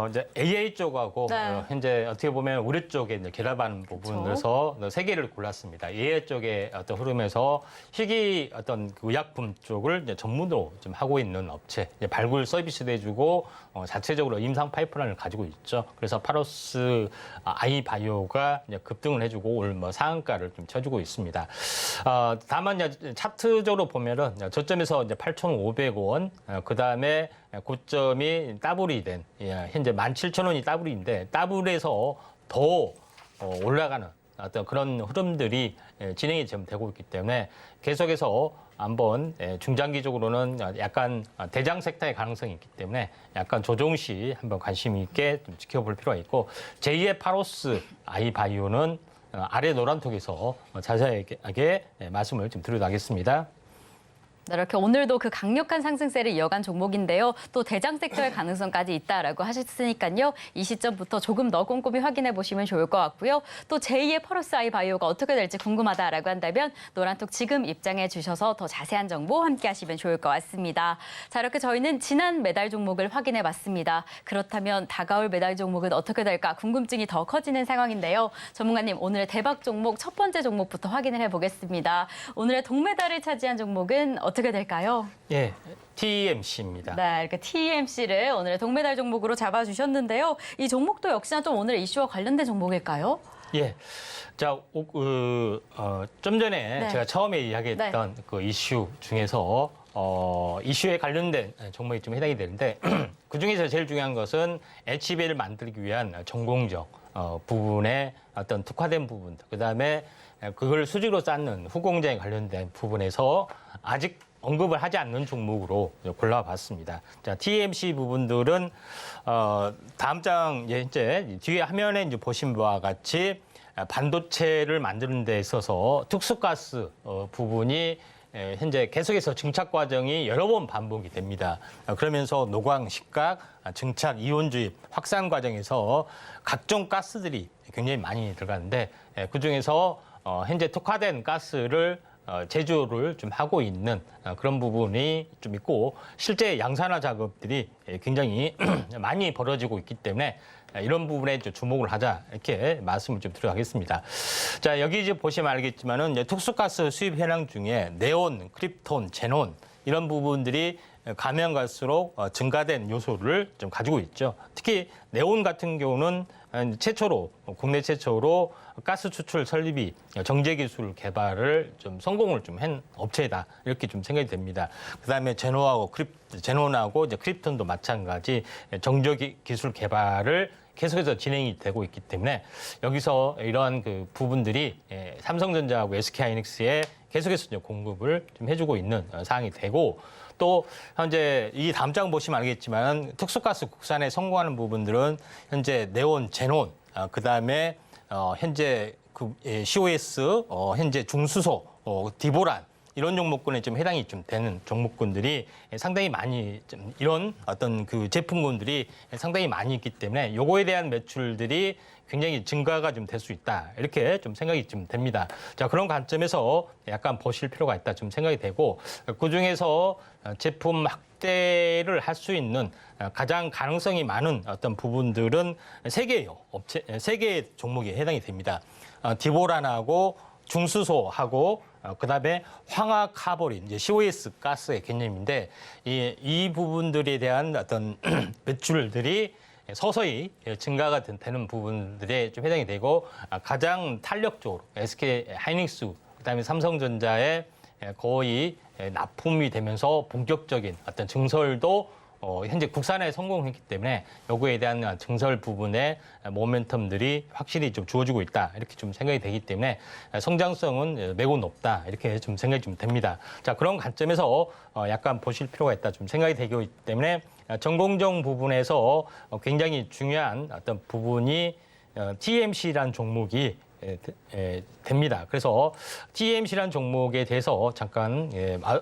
이제 AA 쪽하고 현재 어떻게 보면 우리 쪽에 이제 결합하는 부분에서 세 개를 골랐습니다. AA 쪽의 어떤 흐름에서 희귀 어떤 그 의약품 쪽을 이제 전문으로 좀 하고 있는 업체, 이제 발굴 서비스도 해주고 자체적으로 임상 파이프라인을 가지고 있죠. 그래서 파로스 아이바이오가 이제 급등을 해주고 오늘 뭐 상한가를 좀 쳐주고 있습니다. 다만 이제 차트적으로 보면은 저점에서 이제 8,500원, 그 다음에 고점이 더블이 된 현재 17,000원이 더블인데 더블에서 더 올라가는 어떤 그런 흐름들이 진행이 지금 되고 있기 때문에 계속해서 한번 중장기적으로는 약간 대장 섹터의 가능성이 있기 때문에 약간 조정 시 한번 관심 있게 좀 지켜볼 필요가 있고 제2의 파로스 아이바이오는 아래 노란톡에서 자세하게 말씀을 좀 드리도록하겠습니다. 네, 이렇게 오늘도 그 강력한 상승세를 이어간 종목인데요. 또 대장 섹터의 가능성까지 있다라고 하셨으니까요. 이 시점부터 조금 더 꼼꼼히 확인해 보시면 좋을 것 같고요. 또 제2의 퍼러스 아이 바이오가 어떻게 될지 궁금하다라고 한다면 노란톡 지금 입장해 주셔서 더 자세한 정보 함께 하시면 좋을 것 같습니다. 자, 이렇게 저희는 지난 매달 종목을 확인해 봤습니다. 그렇다면 다가올 매달 종목은 어떻게 될까 궁금증이 더 커지는 상황인데요. 전문가님, 오늘의 대박 종목 첫 번째 종목부터 확인을 해 보겠습니다. 오늘의 동메달을 차지한 종목은 어떻게 될까요? 예, TMC입니다. 네, 이렇게 TMC를 오늘의 동메달 종목으로 잡아주셨는데요. 이 종목도 역시나 좀 오늘의 이슈와 관련된 종목일까요? 예. 자, 좀 전에 네. 제가 처음에 이야기했던 그 이슈 중에서 이슈에 관련된 종목이 좀 해당이 되는데 그 중에서 제일 중요한 것은 HB를 만들기 위한 전공적 부분의 어떤 특화된 부분, 그다음에 그걸 수직으로 쌓는 후공장에 관련된 부분에서 아직 언급을 하지 않는 종목으로 골라봤습니다. 자, TMC 부분들은 다음 장 이제 뒤에 화면에 이제 보신 바와 같이 반도체를 만드는 데 있어서 특수가스 부분이 현재 계속해서 증착 과정이 여러 번 반복이 됩니다. 그러면서 노광, 식각, 증착, 이온 주입, 확산 과정에서 각종 가스들이 굉장히 많이 들어가는데 그중에서 현재 특화된 가스를 제조를 좀 하고 있는 그런 부분이 좀 있고 실제 양산화 작업들이 굉장히 많이 벌어지고 있기 때문에 이런 부분에 주목을 하자 이렇게 말씀을 좀 드리겠습니다. 자, 여기 이제 보시면 알겠지만은 특수가스 수입 현황 중에 네온, 크립톤, 제논 이런 부분들이 가면 갈수록 증가된 요소를 좀 가지고 있죠. 특히 네온 같은 경우는 국내 최초로 가스 추출 설비 정제 기술 개발을 좀 성공을 좀 한 업체다 이렇게 좀 생각이 됩니다. 그다음에 제논하고 이제 크립톤도 마찬가지 정제 기술 개발을 계속해서 진행이 되고 있기 때문에 여기서 이러한 그 부분들이 삼성전자하고 SK하이닉스에 계속해서 이제 공급을 좀 해주고 있는 사항이 되고 또 현재 이 다음 장 보시면 알겠지만 특수가스 국산에 성공하는 부분들은 현재 네온, 제논, 그다음에 현재 COS, 현재 중수소, 디보란 이런 종목군에 좀 해당이 좀 되는 종목군들이 상당히 많이 좀 이런 어떤 그 제품군들이 상당히 많이 있기 때문에 요거에 대한 매출들이 굉장히 증가가 좀 될 수 있다. 이렇게 좀 생각이 좀 됩니다. 자, 그런 관점에서 약간 보실 필요가 있다 좀 생각이 되고 그중에서 제품 확대를 할 수 있는 가장 가능성이 많은 어떤 부분들은 세 개의 종목에 해당이 됩니다. 디보란하고 중수소하고 그다음에 황화카보린, 이제 COS 가스의 개념인데 이 부분들에 대한 어떤 매출들이 서서히 증가가 되는 부분들에 좀 해당이 되고 가장 탄력적으로 SK 하이닉스, 그다음에 삼성전자의 거의 납품이 되면서 본격적인 어떤 증설도 현재 국산에 성공했기 때문에 요거에 대한 증설 부분의 모멘텀들이 확실히 좀 주어지고 있다 이렇게 좀 생각이 되기 때문에 성장성은 매우 높다 이렇게 좀 생각이 좀 됩니다. 자, 그런 관점에서 약간 보실 필요가 있다 좀 생각이 되기 때문에 전공정 부분에서 굉장히 중요한 어떤 부분이 TMC라는 종목이 됩니다. 그래서 TMC라는 종목에 대해서 잠깐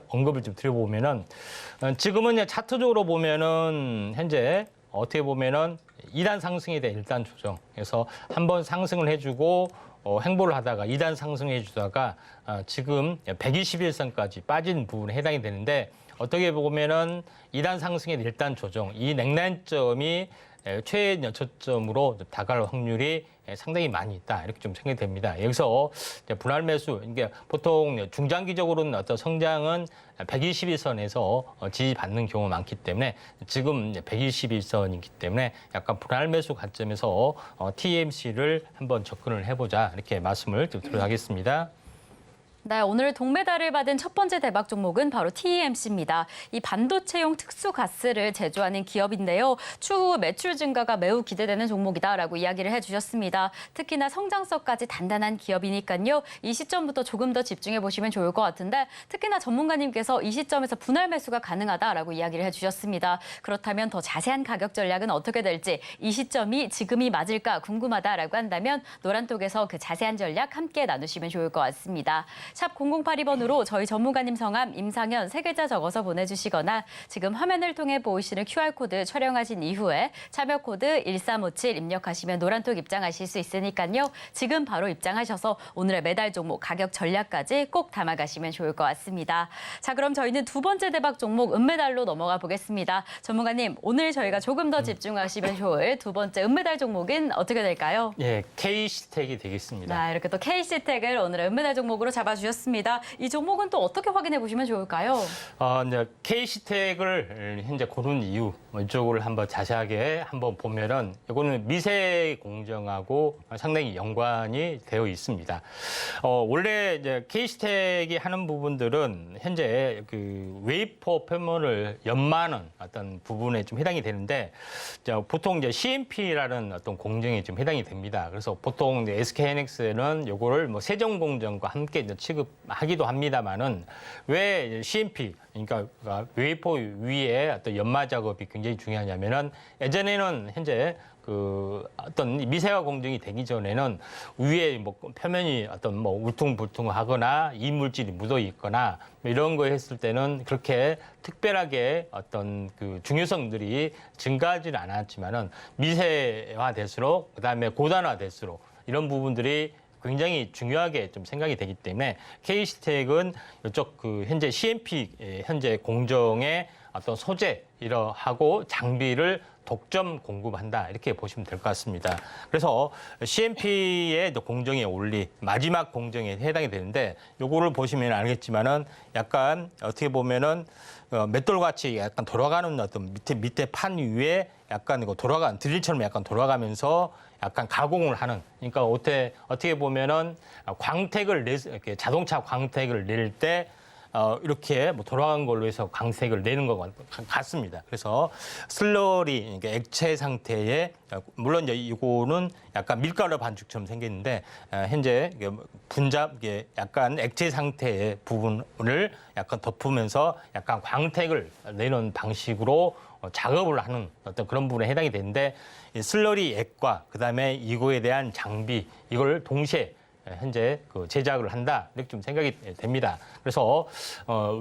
언급을 좀 드려보면은 지금은 차트적으로 보면은 현재 어떻게 보면은 2단 상승에 대한 1단 조정. 그래서 한번 상승을 해주고 행보를 하다가 2단 상승해 주다가 지금 121선까지 빠진 부분에 해당이 되는데 어떻게 보면은 2단 상승의 1단 조정, 이 냉난점이 최연초점으로 다가갈 확률이 상당히 많이 있다 이렇게 좀 생각이 됩니다. 여기서 분할 매수, 이게 보통 중장기적으로는 어떤 성장은 121선에서 지지받는 경우가 많기 때문에 지금 121선이기 때문에 약간 분할 매수 관점에서 TMC를 한번 접근을 해보자 이렇게 말씀을 드리도록 하겠습니다. 네, 오늘 동메달을 받은 첫 번째 대박 종목은 바로 TEMC입니다. 이 반도체용 특수 가스를 제조하는 기업인데요. 추후 매출 증가가 매우 기대되는 종목이다라고 이야기를 해주셨습니다. 특히나 성장성까지 단단한 기업이니까요. 이 시점부터 조금 더 집중해 보시면 좋을 것 같은데 특히나 전문가님께서 이 시점에서 분할 매수가 가능하다라고 이야기를 해주셨습니다. 그렇다면 더 자세한 가격 전략은 어떻게 될지 이 시점이 지금이 맞을까 궁금하다라고 한다면 노란톡에서 그 자세한 전략 함께 나누시면 좋을 것 같습니다. 샵 0082번으로 저희 전문가님 성함, 임상현 세 글자 적어서 보내주시거나 지금 화면을 통해 보이시는 QR코드 촬영하신 이후에 참여 코드 1357 입력하시면 노란톡 입장하실 수 있으니까요. 지금 바로 입장하셔서 오늘의 메달 종목 가격 전략까지 꼭 담아가시면 좋을 것 같습니다. 자, 그럼 저희는 두 번째 대박 종목 은메달로 넘어가 보겠습니다. 전문가님, 오늘 저희가 조금 더 집중하시면 좋을 두 번째 은메달 종목은 어떻게 될까요? 예, K시텍이 되겠습니다. 네, 이렇게 또 K시텍을 오늘의 은메달 종목으로 잡아주셨습니다. 이 종목은 또 어떻게 확인해 보시면 좋을까요? 이제 K시텍을 현재 고른 이유 이쪽을 한번 자세하게 한번 보면은 이거는 미세 공정하고 상당히 연관이 되어 있습니다. 원래 이제 K시텍이 하는 부분들은 현재 그 웨이퍼 표면을 연마하는 어떤 부분에 좀 해당이 되는데 보통 이제 CMP라는 어떤 공정에 좀 해당이 됩니다. 그래서 보통 이제 SK하이닉스는 요거를 뭐 세정 공정과 함께 이제 취급하기도 합니다만은 왜 CMP 그러니까 웨이퍼 위에 어떤 연마 작업이 굉장히 중요하냐면은 예전에는 현재 그 어떤 미세화 공정이 되기 전에는 위에 뭐 표면이 어떤 뭐 울퉁불퉁하거나 이물질이 묻어 있거나 뭐 이런 거 했을 때는 그렇게 특별하게 어떤 그 중요성들이 증가하지는 않았지만은 미세화될수록 그다음에 고단화될수록 이런 부분들이 굉장히 중요하게 좀 생각이 되기 때문에 K시텍은 이쪽 그 현재 CMP 현재 공정의 어떤 소재 이러하고 장비를 독점 공급한다 이렇게 보시면 될 것 같습니다. 그래서 CMP의 공정의 원리 마지막 공정에 해당이 되는데 요거를 보시면 알겠지만은 약간 어떻게 보면은 맷돌같이 약간 돌아가는 어떤 밑에 판 위에 약간 이거 드릴처럼 약간 돌아가면서 약간 가공을 하는. 그러니까 어떻게 보면은 이렇게 자동차 광택을 낼 때 이렇게 뭐 돌아간 걸로 해서 광택을 내는 것 같습니다. 그래서 슬러리, 그러니까 액체 상태에 물론 이제 이거는 약간 밀가루 반죽처럼 생겼는데 현재 이게 약간 액체 상태의 부분을 약간 덮으면서 약간 광택을 내는 방식으로 작업을 하는 어떤 그런 부분에 해당이 되는데 이 슬러리 액과 그다음에 이거에 대한 장비 이걸 동시에 현재 그 제작을 한다 이렇게 좀 생각이 됩니다. 그래서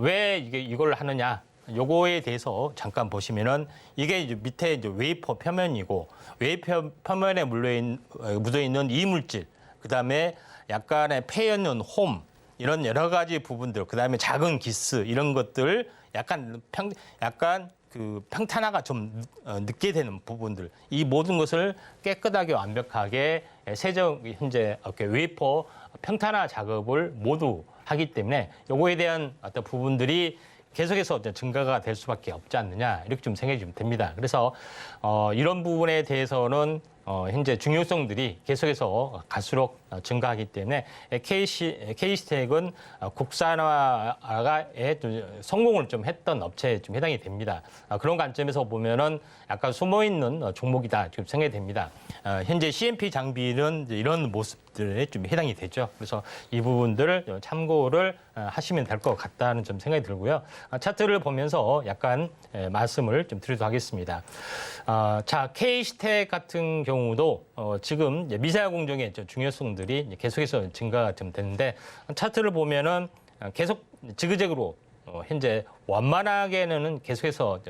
왜 이걸 하느냐 요거에 대해서 잠깐 보시면은 이게 이제 밑에 이제 웨이퍼 표면이고 웨이퍼 표면에 묻어 있는 이물질 그다음에 약간의 패였는 홈 이런 여러 가지 부분들 그다음에 작은 기스 이런 것들 약간 그 평탄화가 좀 늦게 되는 부분들 이 모든 것을 깨끗하게 완벽하게 현재 웨이퍼 평탄화 작업을 모두 하기 때문에 요거에 대한 어떤 부분들이 계속해서 증가가 될 수밖에 없지 않느냐 이렇게 좀 생각이 좀 됩니다. 그래서 이런 부분에 대해서는 현재 중요성들이 계속해서 갈수록 증가하기 때문에 K시텍은 국산화에 성공을 좀 했던 업체에 좀 해당이 됩니다. 그런 관점에서 보면은 약간 숨어있는 종목이다 지금 생각이 됩니다. 현재 CMP 장비는 이런 모습들에 좀 해당이 되죠. 그래서 이 부분들을 참고를 하시면 될 것 같다는 좀 생각이 들고요. 차트를 보면서 약간 말씀을 좀 드리도록 하겠습니다. 자, K시텍 같은 경우도 지금 미세화 공정의 중요성들이 계속해서 증가가 좀 되는데 차트를 보면은 계속 지그재그로 현재 완만하게는 계속해서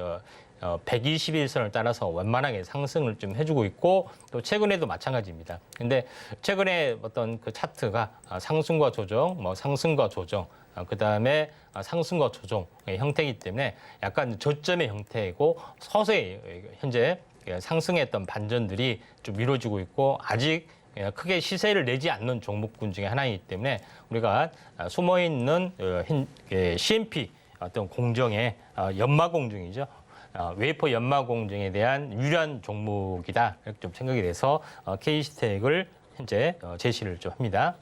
121선을 따라서 완만하게 상승을 좀 해주고 있고 또 최근에도 마찬가지입니다. 근데 최근에 어떤 그 차트가 상승과 조정, 상승과 조정, 그다음에 상승과 조정의 형태이기 때문에 약간 저점의 형태이고 서서히 현재 상승했던 반전들이 좀 이루어지고 있고 아직 크게 시세를 내지 않는 종목군 중에 하나이기 때문에 우리가 숨어있는 CMP 어떤 공정의 연마 공정이죠. 웨이퍼 연마 공정에 대한 유리한 종목이다 이렇게 좀 생각이 돼서 K시텍을 현재 제시를 좀 합니다.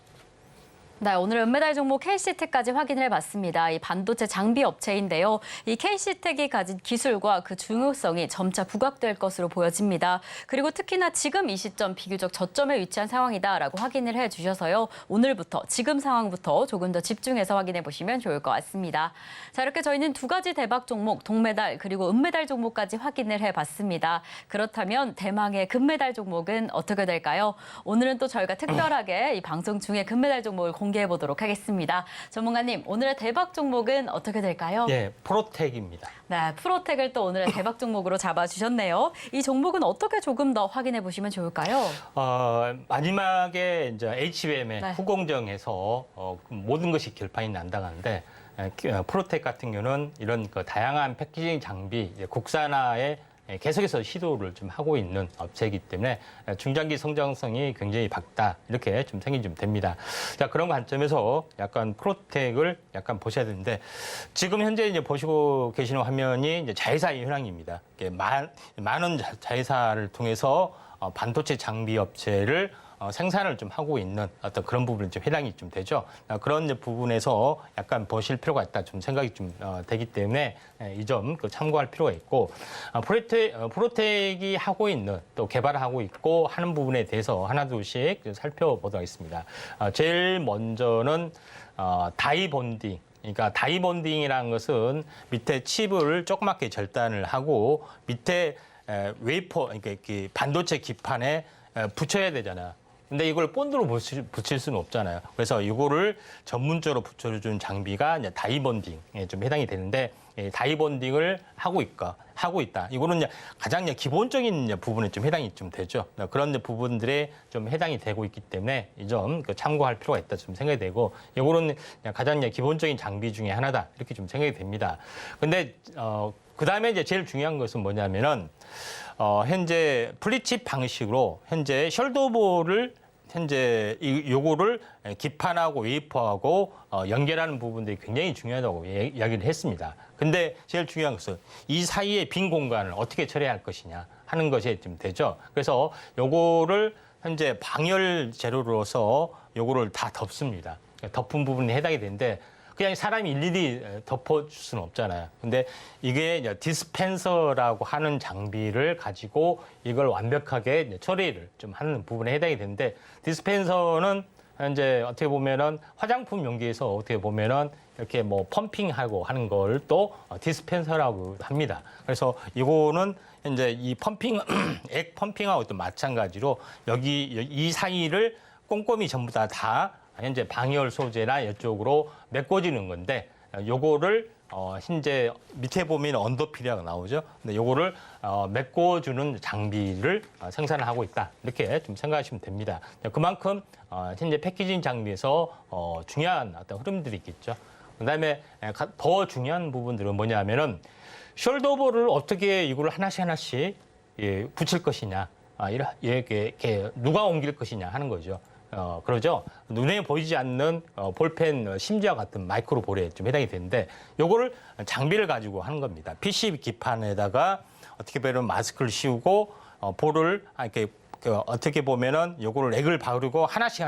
네, 오늘 은메달 종목 KC텍까지 확인을 해봤습니다. 이 반도체 장비 업체인데요. 이 KC텍이 가진 기술과 그 중요성이 점차 부각될 것으로 보여집니다. 그리고 특히나 지금 이 시점 비교적 저점에 위치한 상황이다라고 확인을 해주셔서요. 오늘부터 지금 상황부터 조금 더 집중해서 확인해 보시면 좋을 것 같습니다. 자, 이렇게 저희는 두 가지 대박 종목, 동메달 그리고 은메달 종목까지 확인을 해봤습니다. 그렇다면 대망의 금메달 종목은 어떻게 될까요? 오늘은 또 저희가 특별하게 이 방송 중에 금메달 종목을 공개해 보도록 하겠습니다. 전문가님, 오늘의 대박 종목은 어떻게 될까요? 예, 프로텍입니다. 네, 프로텍을 또 오늘의 대박 종목으로 잡아주셨네요. 이 종목은 어떻게 조금 더 확인해 보시면 좋을까요? 마지막에 이제 HBM의 네. 후공정에서 모든 것이 결판이 난다는데 프로텍 같은 경우는 이런 그 다양한 패키징 장비 이제 국산화에 계속해서 시도를 좀 하고 있는 업체이기 때문에 중장기 성장성이 굉장히 밝다 이렇게 좀 생각이 좀 됩니다. 자, 그런 관점에서 약간 프로텍을 약간 보셔야 되는데 지금 현재 이제 보시고 계시는 화면이 이제 자회사의 현황입니다. 많은 자회사를 통해서 반도체 장비 업체를 생산을 좀 하고 있는 어떤 그런 부분이 좀 해당이 좀 되죠. 그런 이제 부분에서 약간 보실 필요가 있다 좀 생각이 좀 되기 때문에 이 점 참고할 필요가 있고 프로텍이 하고 있는 또 개발하고 있고 하는 부분에 대해서 하나둘씩 좀 살펴보도록 하겠습니다. 제일 먼저는 다이 본딩. 그러니까 다이 본딩이라는 것은 밑에 칩을 조그맣게 절단을 하고 밑에 웨이퍼, 그러니까 이렇게 반도체 기판에 붙여야 되잖아요. 근데 이걸 본드로 붙일 수는 없잖아요. 그래서 이거를 전문적으로 붙여주는 장비가 이제 다이본딩에 좀 해당이 되는데 다이본딩을 하고 있다. 이거는 이제 가장 기본적인 부분에 좀 해당이 좀 되죠. 그런 부분들에 좀 해당이 되고 있기 때문에 이 점 참고할 필요가 있다 좀 생각이 되고 이거는 가장 기본적인 장비 중에 하나다 이렇게 좀 생각이 됩니다. 근데 그 다음에 이제 제일 중요한 것은 뭐냐면은 현재 플리칩 방식으로 현재 셜더볼을 현재 요거를 기판하고 웨이퍼하고 연결하는 부분들이 굉장히 중요하다고 이야기를 했습니다. 근데 제일 중요한 것은 이 사이에 빈 공간을 어떻게 처리할 것이냐 하는 것이 좀 되죠. 그래서 요거를 현재 방열 재료로서 요거를 다 덮습니다. 덮은 부분이 해당이 되는데 그냥 사람이 일일이 덮어줄 수는 없잖아요. 근데 이게 디스펜서라고 하는 장비를 가지고 이걸 완벽하게 처리를 좀 하는 부분에 해당이 되는데 디스펜서는 현재 어떻게 보면은 화장품 용기에서 어떻게 보면은 이렇게 뭐 펌핑하고 하는 걸 또 디스펜서라고 합니다. 그래서 이거는 현재 이 펌핑, 액 펌핑하고 또 마찬가지로 여기 이 사이를 꼼꼼히 전부 다 현재 방열 소재나 이쪽으로 메꿔지는 건데 요거를 현재 밑에 보면 언더필이라고 나오죠. 근데 요거를 메꿔주는 장비를 생산을 하고 있다. 이렇게 좀 생각하시면 됩니다. 그만큼 현재 패키징 장비에서 중요한 어떤 흐름들이 있겠죠. 그다음에 더 중요한 부분들은 뭐냐면은 숄더볼을 어떻게 이걸 하나씩 붙일 것이냐, 이렇게 누가 옮길 것이냐 하는 거죠. 그러죠. 눈에 보이지 않는 볼펜 심지와 같은 마이크로볼에 좀 해당이 되는데 요거를 장비를 가지고 하는 겁니다. PC 기판에다가 어떻게 보면 마스크를 씌우고 볼을 이렇게 어떻게 보면은 요거를 액을 바르고 하나씩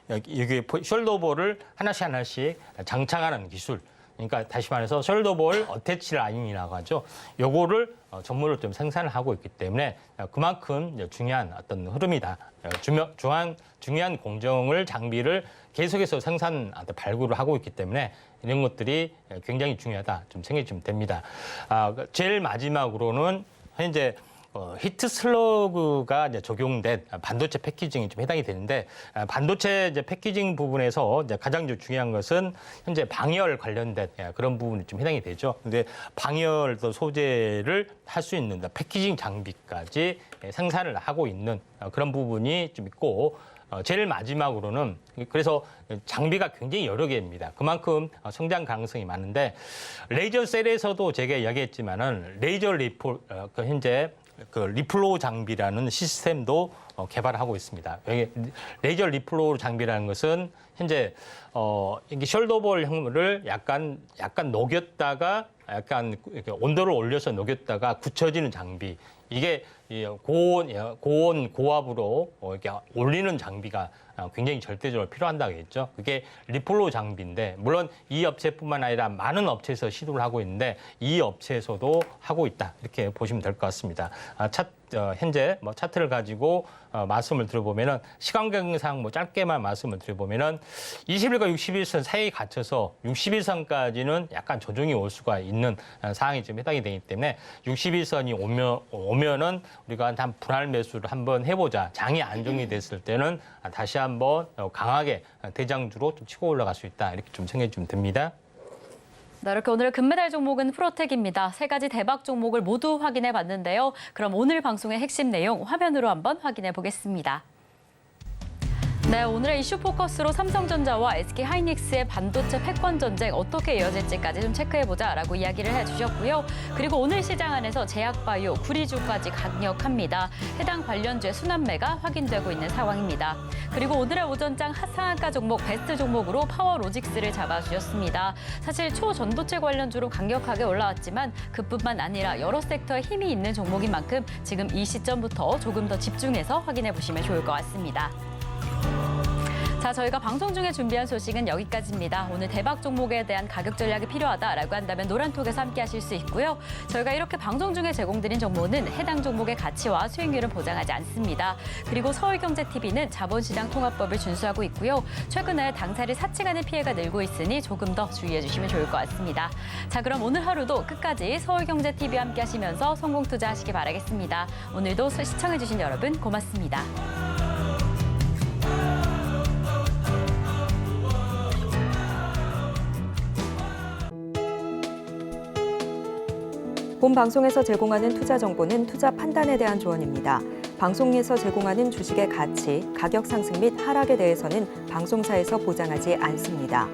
여기 숄더볼을 하나씩 장착하는 기술. 그러니까 다시 말해서 숄더볼 어태치 라인이라고 하죠. 요거를 전문으로 좀 생산을 하고 있기 때문에 그만큼 중요한 어떤 흐름이다. 중요한 공정을 장비를 계속해서 생산 발굴을 하고 있기 때문에 이런 것들이 굉장히 중요하다. 좀 생각이 좀 됩니다. 제일 마지막으로는 현재 히트 슬러그가 이제 적용된 반도체 패키징이 좀 해당이 되는데 반도체 이제 패키징 부분에서 이제 가장 중요한 것은 현재 방열 관련된 그런 부분이 좀 해당이 되죠. 근데 방열 소재를 할 수 있는 패키징 장비까지 생산을 하고 있는 그런 부분이 좀 있고 제일 마지막으로는 그래서 장비가 굉장히 여러 개입니다. 그만큼 성장 가능성이 많은데 레이저 셀에서도 제가 이야기했지만은 레이저 현재 리플로우 장비라는 시스템도 개발하고 있습니다. 레이저 리플로우 장비라는 것은 현재 이게 숄더볼형을 약간 녹였다가 약간 온도를 올려서 녹였다가 굳혀지는 장비. 이게 고온 고압으로 이렇게 올리는 장비가 굉장히 절대적으로 필요한다고 했죠. 그게 리폴로 장비인데 물론 이 업체뿐만 아니라 많은 업체에서 시도를 하고 있는데 이 업체에서도 하고 있다 이렇게 보시면 될 것 같습니다. 현재 차트를 가지고 말씀을 드려보면은 시간경상 짧게만 말씀을 드려보면은 20일과 60일선 사이에 갇혀서 60일선까지는 약간 조정이 올 수가 있는 상황이 좀 해당이 되기 때문에 60일선이 오면은 우리가 한 분할 매수를 한번 해보자. 장이 안정이 됐을 때는 다시 한번 강하게 대장주로 좀 치고 올라갈 수 있다 이렇게 좀 생각이 좀 듭니다. 네, 이렇게 오늘의 금메달 종목은 프로텍입니다. 세 가지 대박 종목을 모두 확인해 봤는데요. 그럼 오늘 방송의 핵심 내용 화면으로 한번 확인해 보겠습니다. 네, 오늘의 이슈 포커스로 삼성전자와 SK하이닉스의 반도체 패권 전쟁 어떻게 이어질지까지 좀 체크해보자라고 이야기를 해주셨고요. 그리고 오늘 시장 안에서 제약바이오, 구리주까지 강력합니다. 해당 관련주의 순환매가 확인되고 있는 상황입니다. 그리고 오늘의 오전장 하상한가 종목 베스트 종목으로 파워로직스를 잡아주셨습니다. 사실 초전도체 관련주로 강력하게 올라왔지만 그뿐만 아니라 여러 섹터에 힘이 있는 종목인 만큼 지금 이 시점부터 조금 더 집중해서 확인해 보시면 좋을 것 같습니다. 자, 저희가 방송 중에 준비한 소식은 여기까지입니다. 오늘 대박 종목에 대한 가격 전략이 필요하다라고 한다면 노란톡에서 함께 하실 수 있고요. 저희가 이렇게 방송 중에 제공드린 정보는 해당 종목의 가치와 수익률은 보장하지 않습니다. 그리고 서울경제TV는 자본시장 통합법을 준수하고 있고요. 최근에 당사를 사칭하는 피해가 늘고 있으니 조금 더 주의해 주시면 좋을 것 같습니다. 자, 그럼 오늘 하루도 끝까지 서울경제TV와 함께 하시면서 성공 투자하시기 바라겠습니다. 오늘도 시청해 주신 여러분 고맙습니다. 본 방송에서 제공하는 투자 정보는 투자 판단에 대한 조언입니다. 방송에서 제공하는 주식의 가치, 가격 상승 및 하락에 대해서는 방송사에서 보장하지 않습니다.